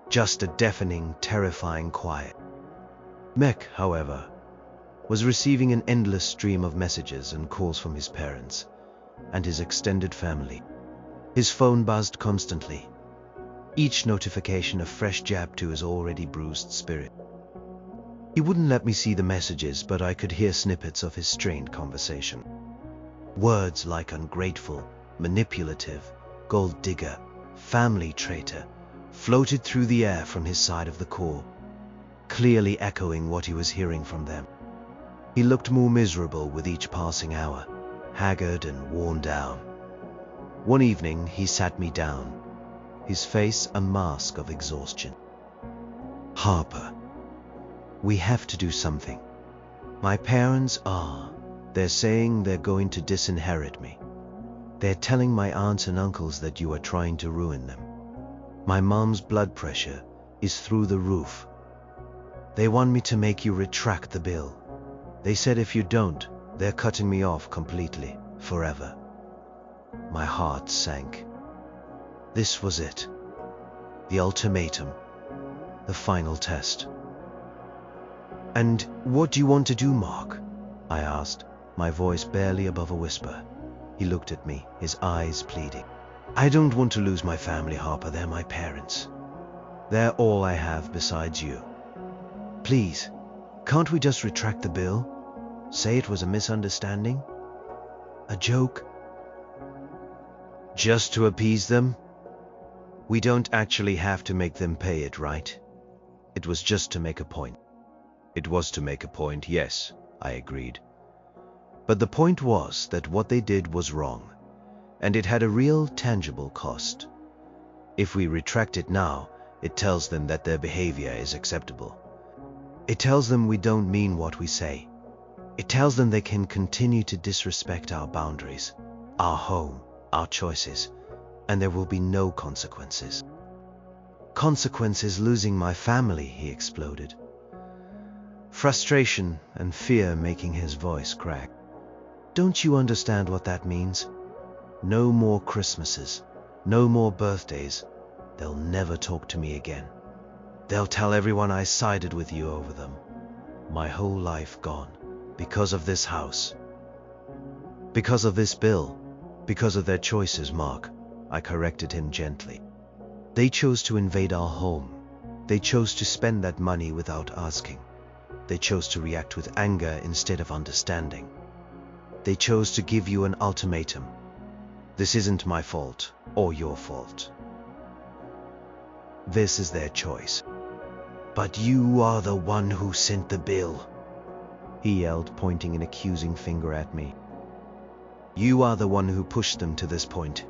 Just a deafening, terrifying quiet. Mech, however, was receiving an endless stream of messages and calls from his parents and his extended family. His phone buzzed constantly, each notification a fresh jab to his already bruised spirit. He wouldn't let me see the messages, but I could hear snippets of his strained conversation. Words like ungrateful, manipulative, gold digger, family traitor floated through the air from his side of the call, clearly echoing what he was hearing from them. He looked more miserable with each passing hour, haggard and worn down. One evening he sat me down, his face a mask of exhaustion. Harper, we have to do something. My parents they're saying they're going to disinherit me. They're telling my aunts and uncles that you are trying to ruin them. My mom's blood pressure is through the roof. They want me to make you retract the bill. They said if you don't, they're cutting me off completely, forever. My heart sank. This was it. The ultimatum. The final test. And what do you want to do, Mark? I asked, my voice barely above a whisper. He looked at me, his eyes pleading. I don't want to lose my family, Harper. They're my parents. They're all I have besides you. Please, can't we just retract the bill? Say it was a misunderstanding? A joke? Just to appease them? We don't actually have to make them pay it, right? It was just to make a point. It was to make a point, yes, I agreed. But the point was that what they did was wrong, and it had a real tangible cost. If we retract it now, it tells them that their behavior is acceptable. It tells them we don't mean what we say. It tells them they can continue to disrespect our boundaries, our home, our choices, and there will be no consequences. Consequences losing my family, he exploded. Frustration and fear making his voice crack. Don't you understand what that means? No more Christmases, no more birthdays. They'll never talk to me again. They'll tell everyone I sided with you over them. My whole life gone, because of this house. Because of this bill, because of their choices, Mark. I corrected him gently. They chose to invade our home. They chose to spend that money without asking. They chose to react with anger instead of understanding. They chose to give you an ultimatum. This isn't my fault or your fault. This is their choice. But you are the one who sent the bill, he yelled, pointing an accusing finger at me. You are the one who pushed them to this point.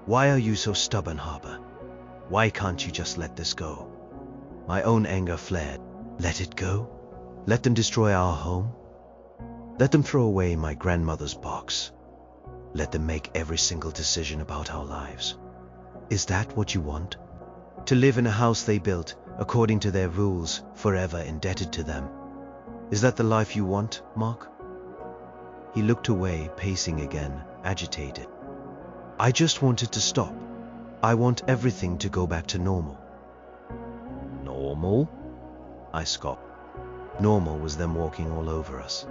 Why are you so stubborn, Harper? Why can't you just let this go? My own anger flared. Let it go? Let them destroy our home? Let them throw away my grandmother's box? Let them make every single decision about our lives? Is that what you want? To live in a house they built, according to their rules, forever indebted to them? Is that the life you want, Mark? He looked away, pacing again, agitated. I just wanted to stop. I want everything to go back to normal. Normal? I scoffed. Normal was them walking all over us.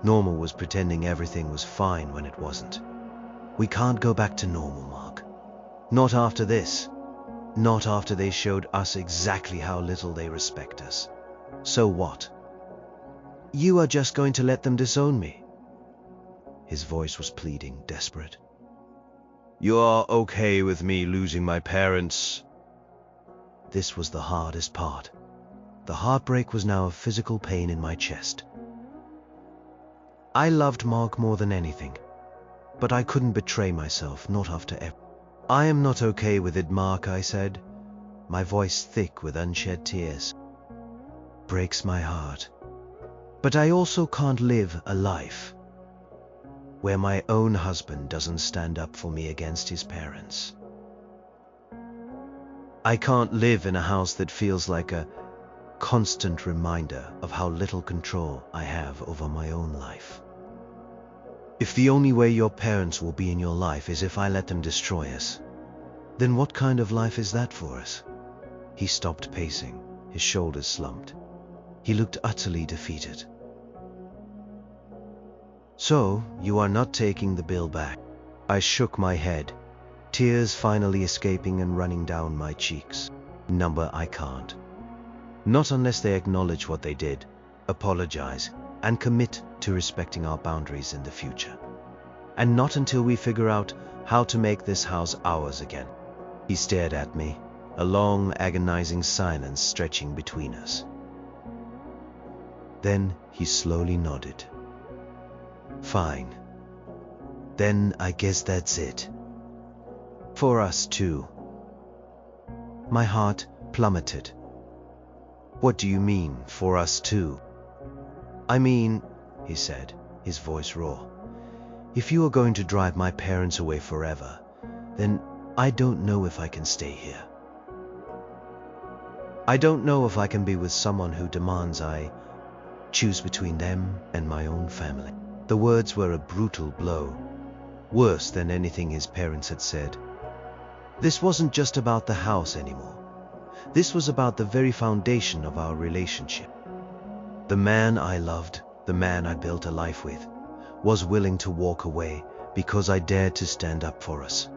Normal was pretending everything was fine when it wasn't. We can't go back to normal, Mark. Not after this. Not after they showed us exactly how little they respect us. So what? You are just going to let them disown me? His voice was pleading, desperate. You are okay with me losing my parents? This was the hardest part. The heartbreak was now a physical pain in my chest. I loved Mark more than anything, but I couldn't betray myself, not after everything. I am not okay with it, Mark, I said, my voice thick with unshed tears. Breaks my heart. But I also can't live a life where my own husband doesn't stand up for me against his parents. I can't live in a house that feels like a constant reminder of how little control I have over my own life. If the only way your parents will be in your life is if I let them destroy us, then what kind of life is that for us? He stopped pacing, his shoulders slumped. He looked utterly defeated. So, you are not taking the bill back? I shook my head, tears finally escaping and running down my cheeks. Number, I can't. Not unless they acknowledge what they did, apologize, and commit to respecting our boundaries in the future. And not until we figure out how to make this house ours again. He stared at me, a long, agonizing silence stretching between us. Then he slowly nodded. Fine. Then I guess that's it. For us too. My heart plummeted. What do you mean, for us too? I mean, he said, his voice raw, if you are going to drive my parents away forever, then I don't know if I can stay here. I don't know if I can be with someone who demands I choose between them and my own family. The words were a brutal blow, worse than anything his parents had said. This wasn't just about the house anymore. This was about the very foundation of our relationship. The man I loved, the man I built a life with, was willing to walk away because I dared to stand up for us.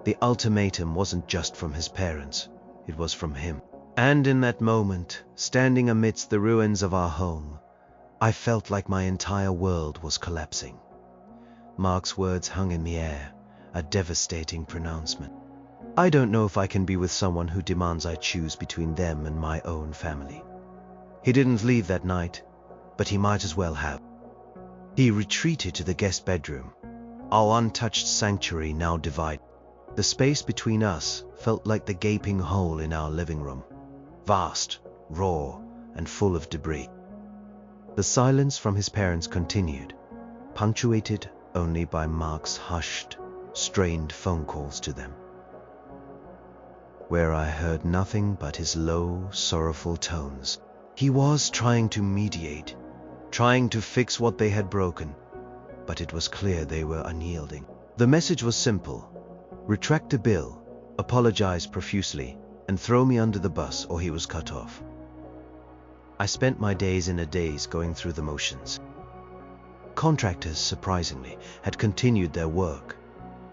The ultimatum wasn't just from his parents, it was from him. And in that moment, standing amidst the ruins of our home, I felt like my entire world was collapsing. Mark's words hung in the air, a devastating pronouncement. I don't know if I can be with someone who demands I choose between them and my own family. He didn't leave that night, but he might as well have. He retreated to the guest bedroom, our untouched sanctuary now divided. The space between us felt like the gaping hole in our living room, vast, raw, and full of debris. The silence from his parents continued, punctuated only by Mark's hushed, strained phone calls to them, where I heard nothing but his low, sorrowful tones. He was trying to mediate, trying to fix what they had broken, but it was clear they were unyielding. The message was simple: retract the bill, apologize profusely, and throw me under the bus or he was cut off. I spent my days in a daze going through the motions. Contractors, surprisingly, had continued their work,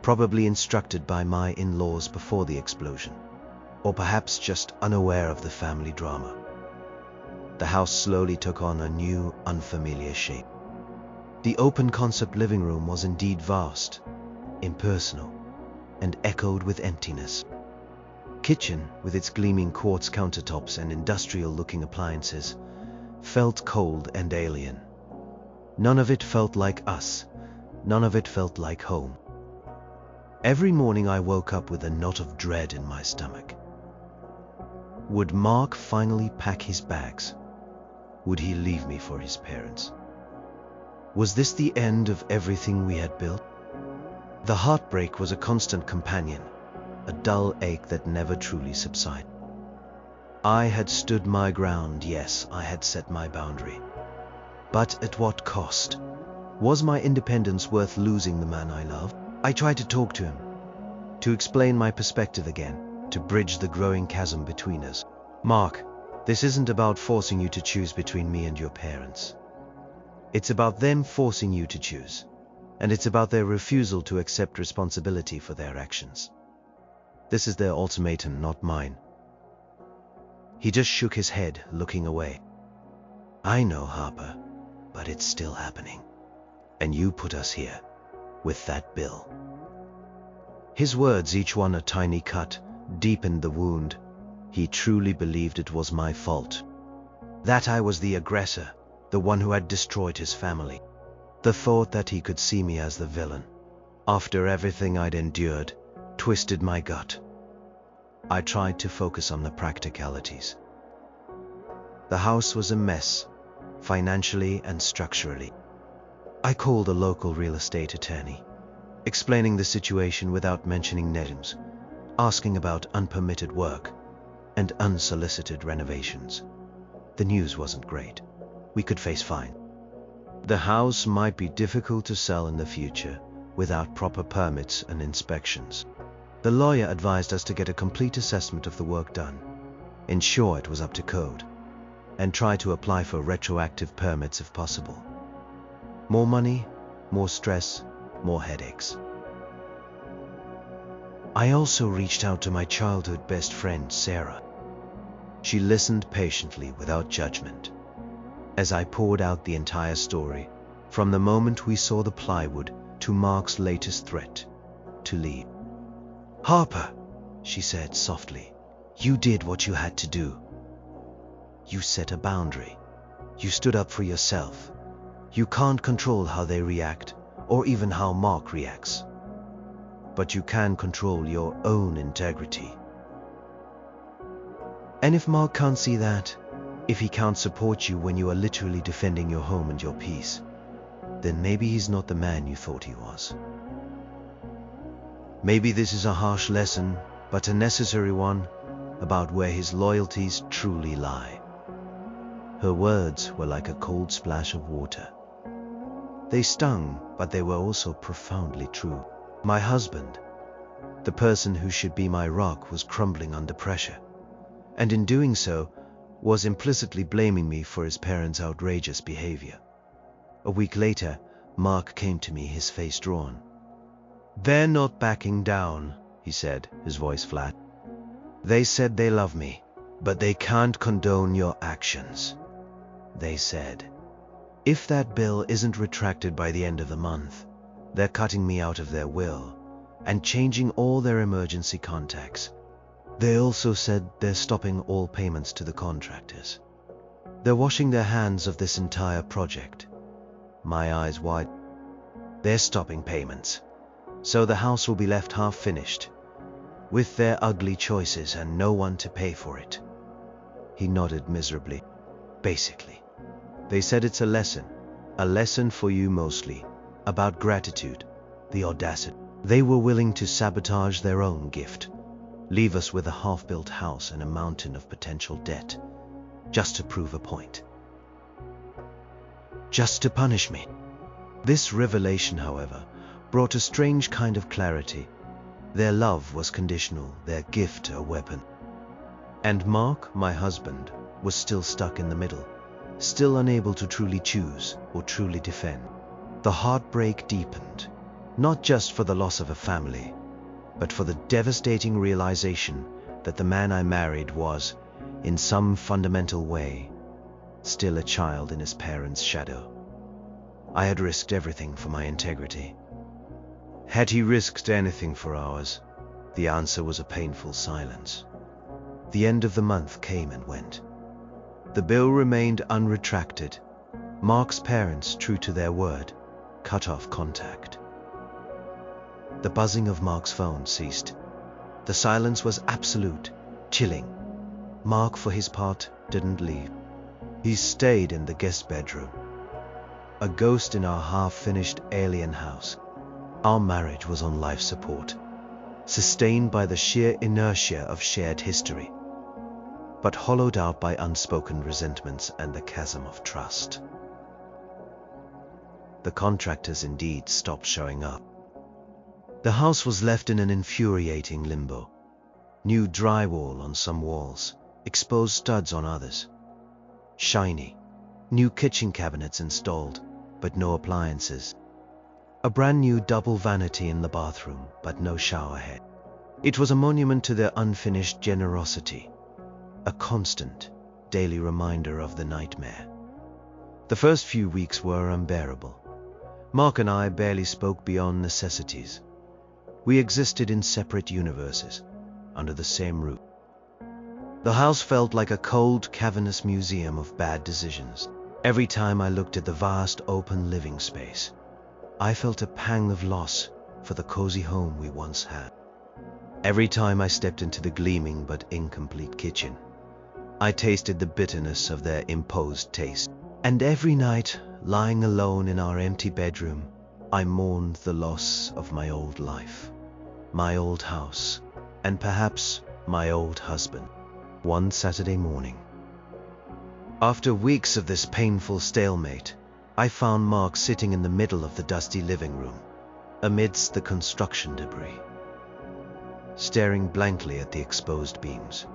probably instructed by my in-laws before the explosion, or perhaps just unaware of the family drama. The house slowly took on a new, unfamiliar shape. The open-concept living room was indeed vast, impersonal, and echoed with emptiness. Kitchen, with its gleaming quartz countertops and industrial-looking appliances, felt cold and alien. None of it felt like us. None of it felt like home. Every morning I woke up with a knot of dread in my stomach. Would Mark finally pack his bags? Would he leave me for his parents? Was this the end of everything we had built? The heartbreak was a constant companion, a dull ache that never truly subsided. I had stood my ground, yes, I had set my boundary. But at what cost? Was my independence worth losing the man I loved? I tried to talk to him, to explain my perspective again, to bridge the growing chasm between us. Mark, this isn't about forcing you to choose between me and your parents. It's about them forcing you to choose, and it's about their refusal to accept responsibility for their actions. This is their ultimatum, not mine. He just shook his head, looking away. I know, Harper, but it's still happening. And you put us here, with that bill. His words, each one a tiny cut, deepened the wound. He truly believed it was my fault. That I was the aggressor, the one who had destroyed his family. The thought that he could see me as the villain, after everything I'd endured, twisted my gut. I tried to focus on the practicalities. The house was a mess, financially and structurally. I called a local real estate attorney, explaining the situation without mentioning names, asking about unpermitted work and unsolicited renovations. The news wasn't great. We could face fine. The house might be difficult to sell in the future without proper permits and inspections. The lawyer advised us to get a complete assessment of the work done, ensure it was up to code, and try to apply for retroactive permits if possible. More money, more stress, more headaches. I also reached out to my childhood best friend, Sarah. She listened patiently without judgment as I poured out the entire story, from the moment we saw the plywood to Mark's latest threat to leave. Harper, she said softly, you did what you had to do. You set a boundary. You stood up for yourself. You can't control how they react, or even how Mark reacts. But you can control your own integrity. And if Mark can't see that, if he can't support you when you are literally defending your home and your peace, then maybe he's not the man you thought he was. Maybe this is a harsh lesson, but a necessary one, about where his loyalties truly lie. Her words were like a cold splash of water. They stung, but they were also profoundly true. My husband, the person who should be my rock, was crumbling under pressure, and in doing so, was implicitly blaming me for his parents' outrageous behavior. A week later, Mark came to me, his face drawn. They're not backing down, he said, his voice flat. They said they love me, but they can't condone your actions. They said, if that bill isn't retracted by the end of the month, they're cutting me out of their will and changing all their emergency contacts. They also said they're stopping all payments to the contractors. They're washing their hands of this entire project. My eyes wide. They're stopping payments, so the house will be left half finished, with their ugly choices and no one to pay for it. He nodded miserably. Basically, they said it's a lesson for you mostly, about gratitude, the audacity. They were willing to sabotage their own gift, leave us with a half-built house and a mountain of potential debt, just to prove a point. Just to punish me. This revelation, however, brought a strange kind of clarity. Their love was conditional, their gift a weapon. And Mark, my husband, was still stuck in the middle, still unable to truly choose or truly defend. The heartbreak deepened, not just for the loss of a family, but for the devastating realization that the man I married was, in some fundamental way, still a child in his parents' shadow. I had risked everything for my integrity. Had he risked anything for ours? The answer was a painful silence. The end of the month came and went. The bill remained unretracted. Mark's parents, true to their word, cut off contact. The buzzing of Mark's phone ceased. The silence was absolute, chilling. Mark, for his part, didn't leave. He stayed in the guest bedroom, a ghost in our half-finished alien house. Our marriage was on life support, sustained by the sheer inertia of shared history, but hollowed out by unspoken resentments and the chasm of trust. The contractors indeed stopped showing up. The house was left in an infuriating limbo. New drywall on some walls, exposed studs on others. Shiny, new kitchen cabinets installed, but no appliances. A brand new double vanity in the bathroom, but no shower head. It was a monument to their unfinished generosity, a constant, daily reminder of the nightmare. The first few weeks were unbearable. Mark and I barely spoke beyond necessities. We existed in separate universes, under the same roof. The house felt like a cold, cavernous museum of bad decisions. Every time I looked at the vast, open living space, I felt a pang of loss for the cozy home we once had. Every time I stepped into the gleaming but incomplete kitchen, I tasted the bitterness of their imposed taste. And every night, lying alone in our empty bedroom, I mourned the loss of my old life, my old house, and perhaps my old husband. One Saturday morning, after weeks of this painful stalemate, I found Mark sitting in the middle of the dusty living room, amidst the construction debris. Staring blankly at the exposed beams,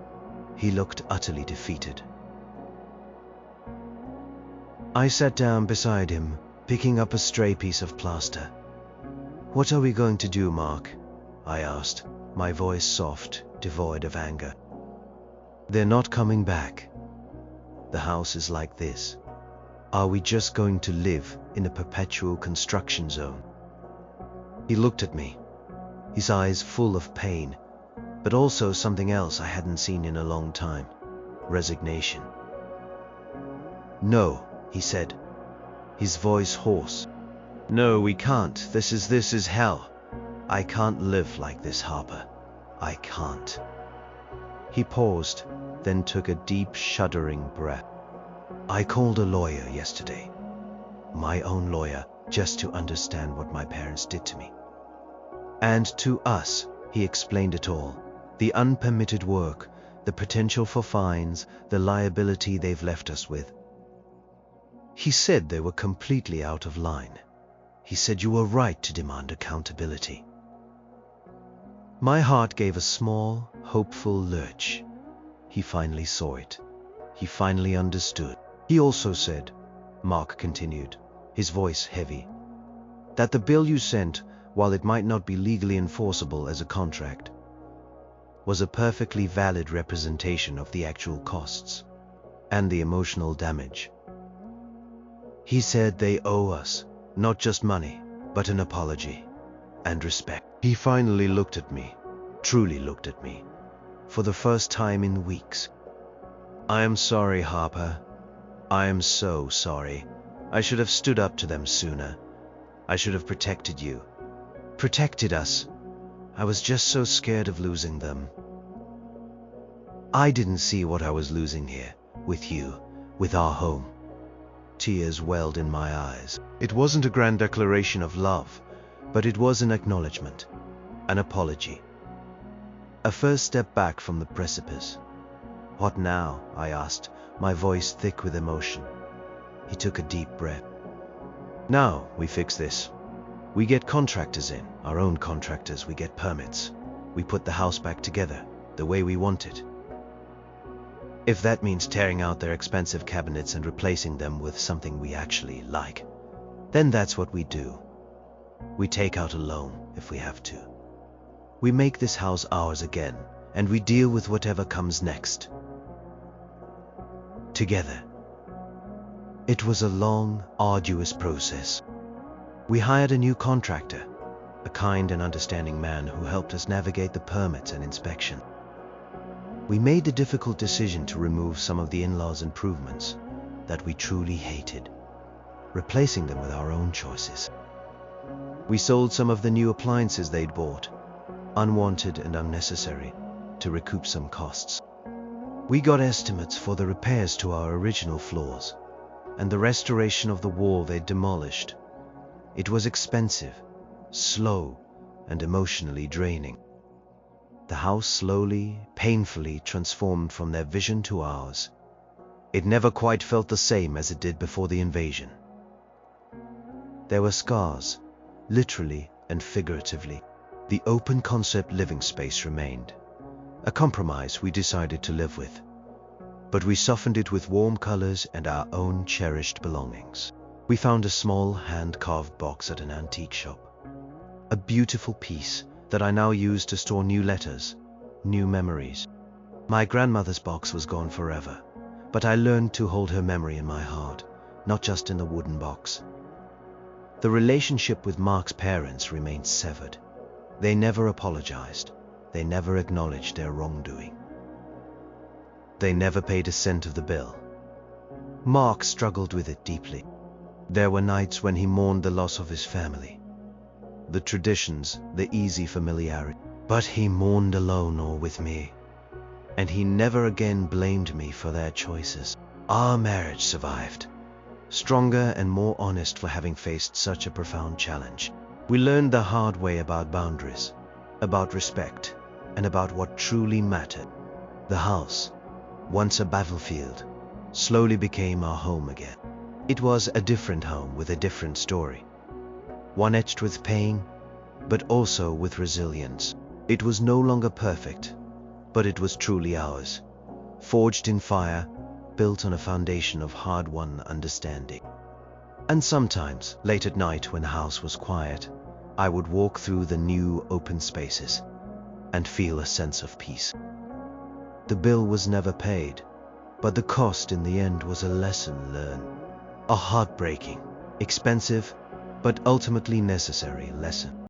he looked utterly defeated. I sat down beside him, picking up a stray piece of plaster. "What are we going to do, Mark?" I asked, my voice soft, devoid of anger. "They're not coming back. The house is like this. Are we just going to live in a perpetual construction zone?" He looked at me, his eyes full of pain, but also something else I hadn't seen in a long time: resignation. "No," he said, his voice hoarse. "No, we can't. This is hell. I can't live like this, Harper. I can't." He paused, then took a deep, shuddering breath. "I called a lawyer yesterday, my own lawyer, just to understand what my parents did to me. And to us," he explained it all, "the unpermitted work, the potential for fines, the liability they've left us with. He said they were completely out of line. He said you were right to demand accountability." My heart gave a small, hopeful lurch. He finally saw it. He finally understood. "He also said," Mark continued, his voice heavy, "that the bill you sent, while it might not be legally enforceable as a contract, was a perfectly valid representation of the actual costs and the emotional damage. He said they owe us not just money, but an apology and respect." He finally looked at me, truly looked at me, for the first time in weeks. "I am sorry, Harper. I am so sorry. I should have stood up to them sooner. I should have protected you. Protected us. I was just so scared of losing them. I didn't see what I was losing here, with you, with our home. Tears welled in my eyes. It wasn't a grand declaration of love, but it was an acknowledgement, an apology. A first step back from the precipice. What now? I asked, my voice thick with emotion. He took a deep breath. Now we fix this. We get contractors in, our own contractors, we get permits. We put the house back together, the way we want it. If that means tearing out their expensive cabinets and replacing them with something we actually like, then that's what we do. We take out a loan if we have to. We make this house ours again, and we deal with whatever comes next. Together. It was a long, arduous process. We hired a new contractor, a kind and understanding man who helped us navigate the permits and inspection. We made the difficult decision to remove some of the in-laws' improvements that we truly hated, replacing them with our own choices. We sold some of the new appliances they'd bought, unwanted and unnecessary, to recoup some costs. We got estimates for the repairs to our original floors and the restoration of the wall they'd demolished. It was expensive, slow, and emotionally draining. The house slowly, painfully transformed from their vision to ours. It never quite felt the same as it did before the invasion. There were scars, literally and figuratively. The open concept living space remained, a compromise we decided to live with. But we softened it with warm colors and our own cherished belongings. We found a small hand-carved box at an antique shop. A beautiful piece that I now use to store new letters, new memories. My grandmother's box was gone forever, but I learned to hold her memory in my heart, not just in the wooden box. The relationship with Mark's parents remained severed. They never apologized. They never acknowledged their wrongdoing. They never paid a cent of the bill. Mark struggled with it deeply. There were nights when he mourned the loss of his family, the traditions, the easy familiarity. But he mourned alone or with me, and he never again blamed me for their choices. Our marriage survived, stronger and more honest for having faced such a profound challenge. We learned the hard way about boundaries, about respect, and about what truly mattered. The house, once a battlefield, slowly became our home again. It was a different home with a different story. One etched with pain, but also with resilience. It was no longer perfect, but it was truly ours, forged in fire, built on a foundation of hard-won understanding. And sometimes, late at night when the house was quiet, I would walk through the new open spaces and feel a sense of peace. The bill was never paid, but the cost in the end was a lesson learned. A heartbreaking, expensive, but ultimately necessary lesson.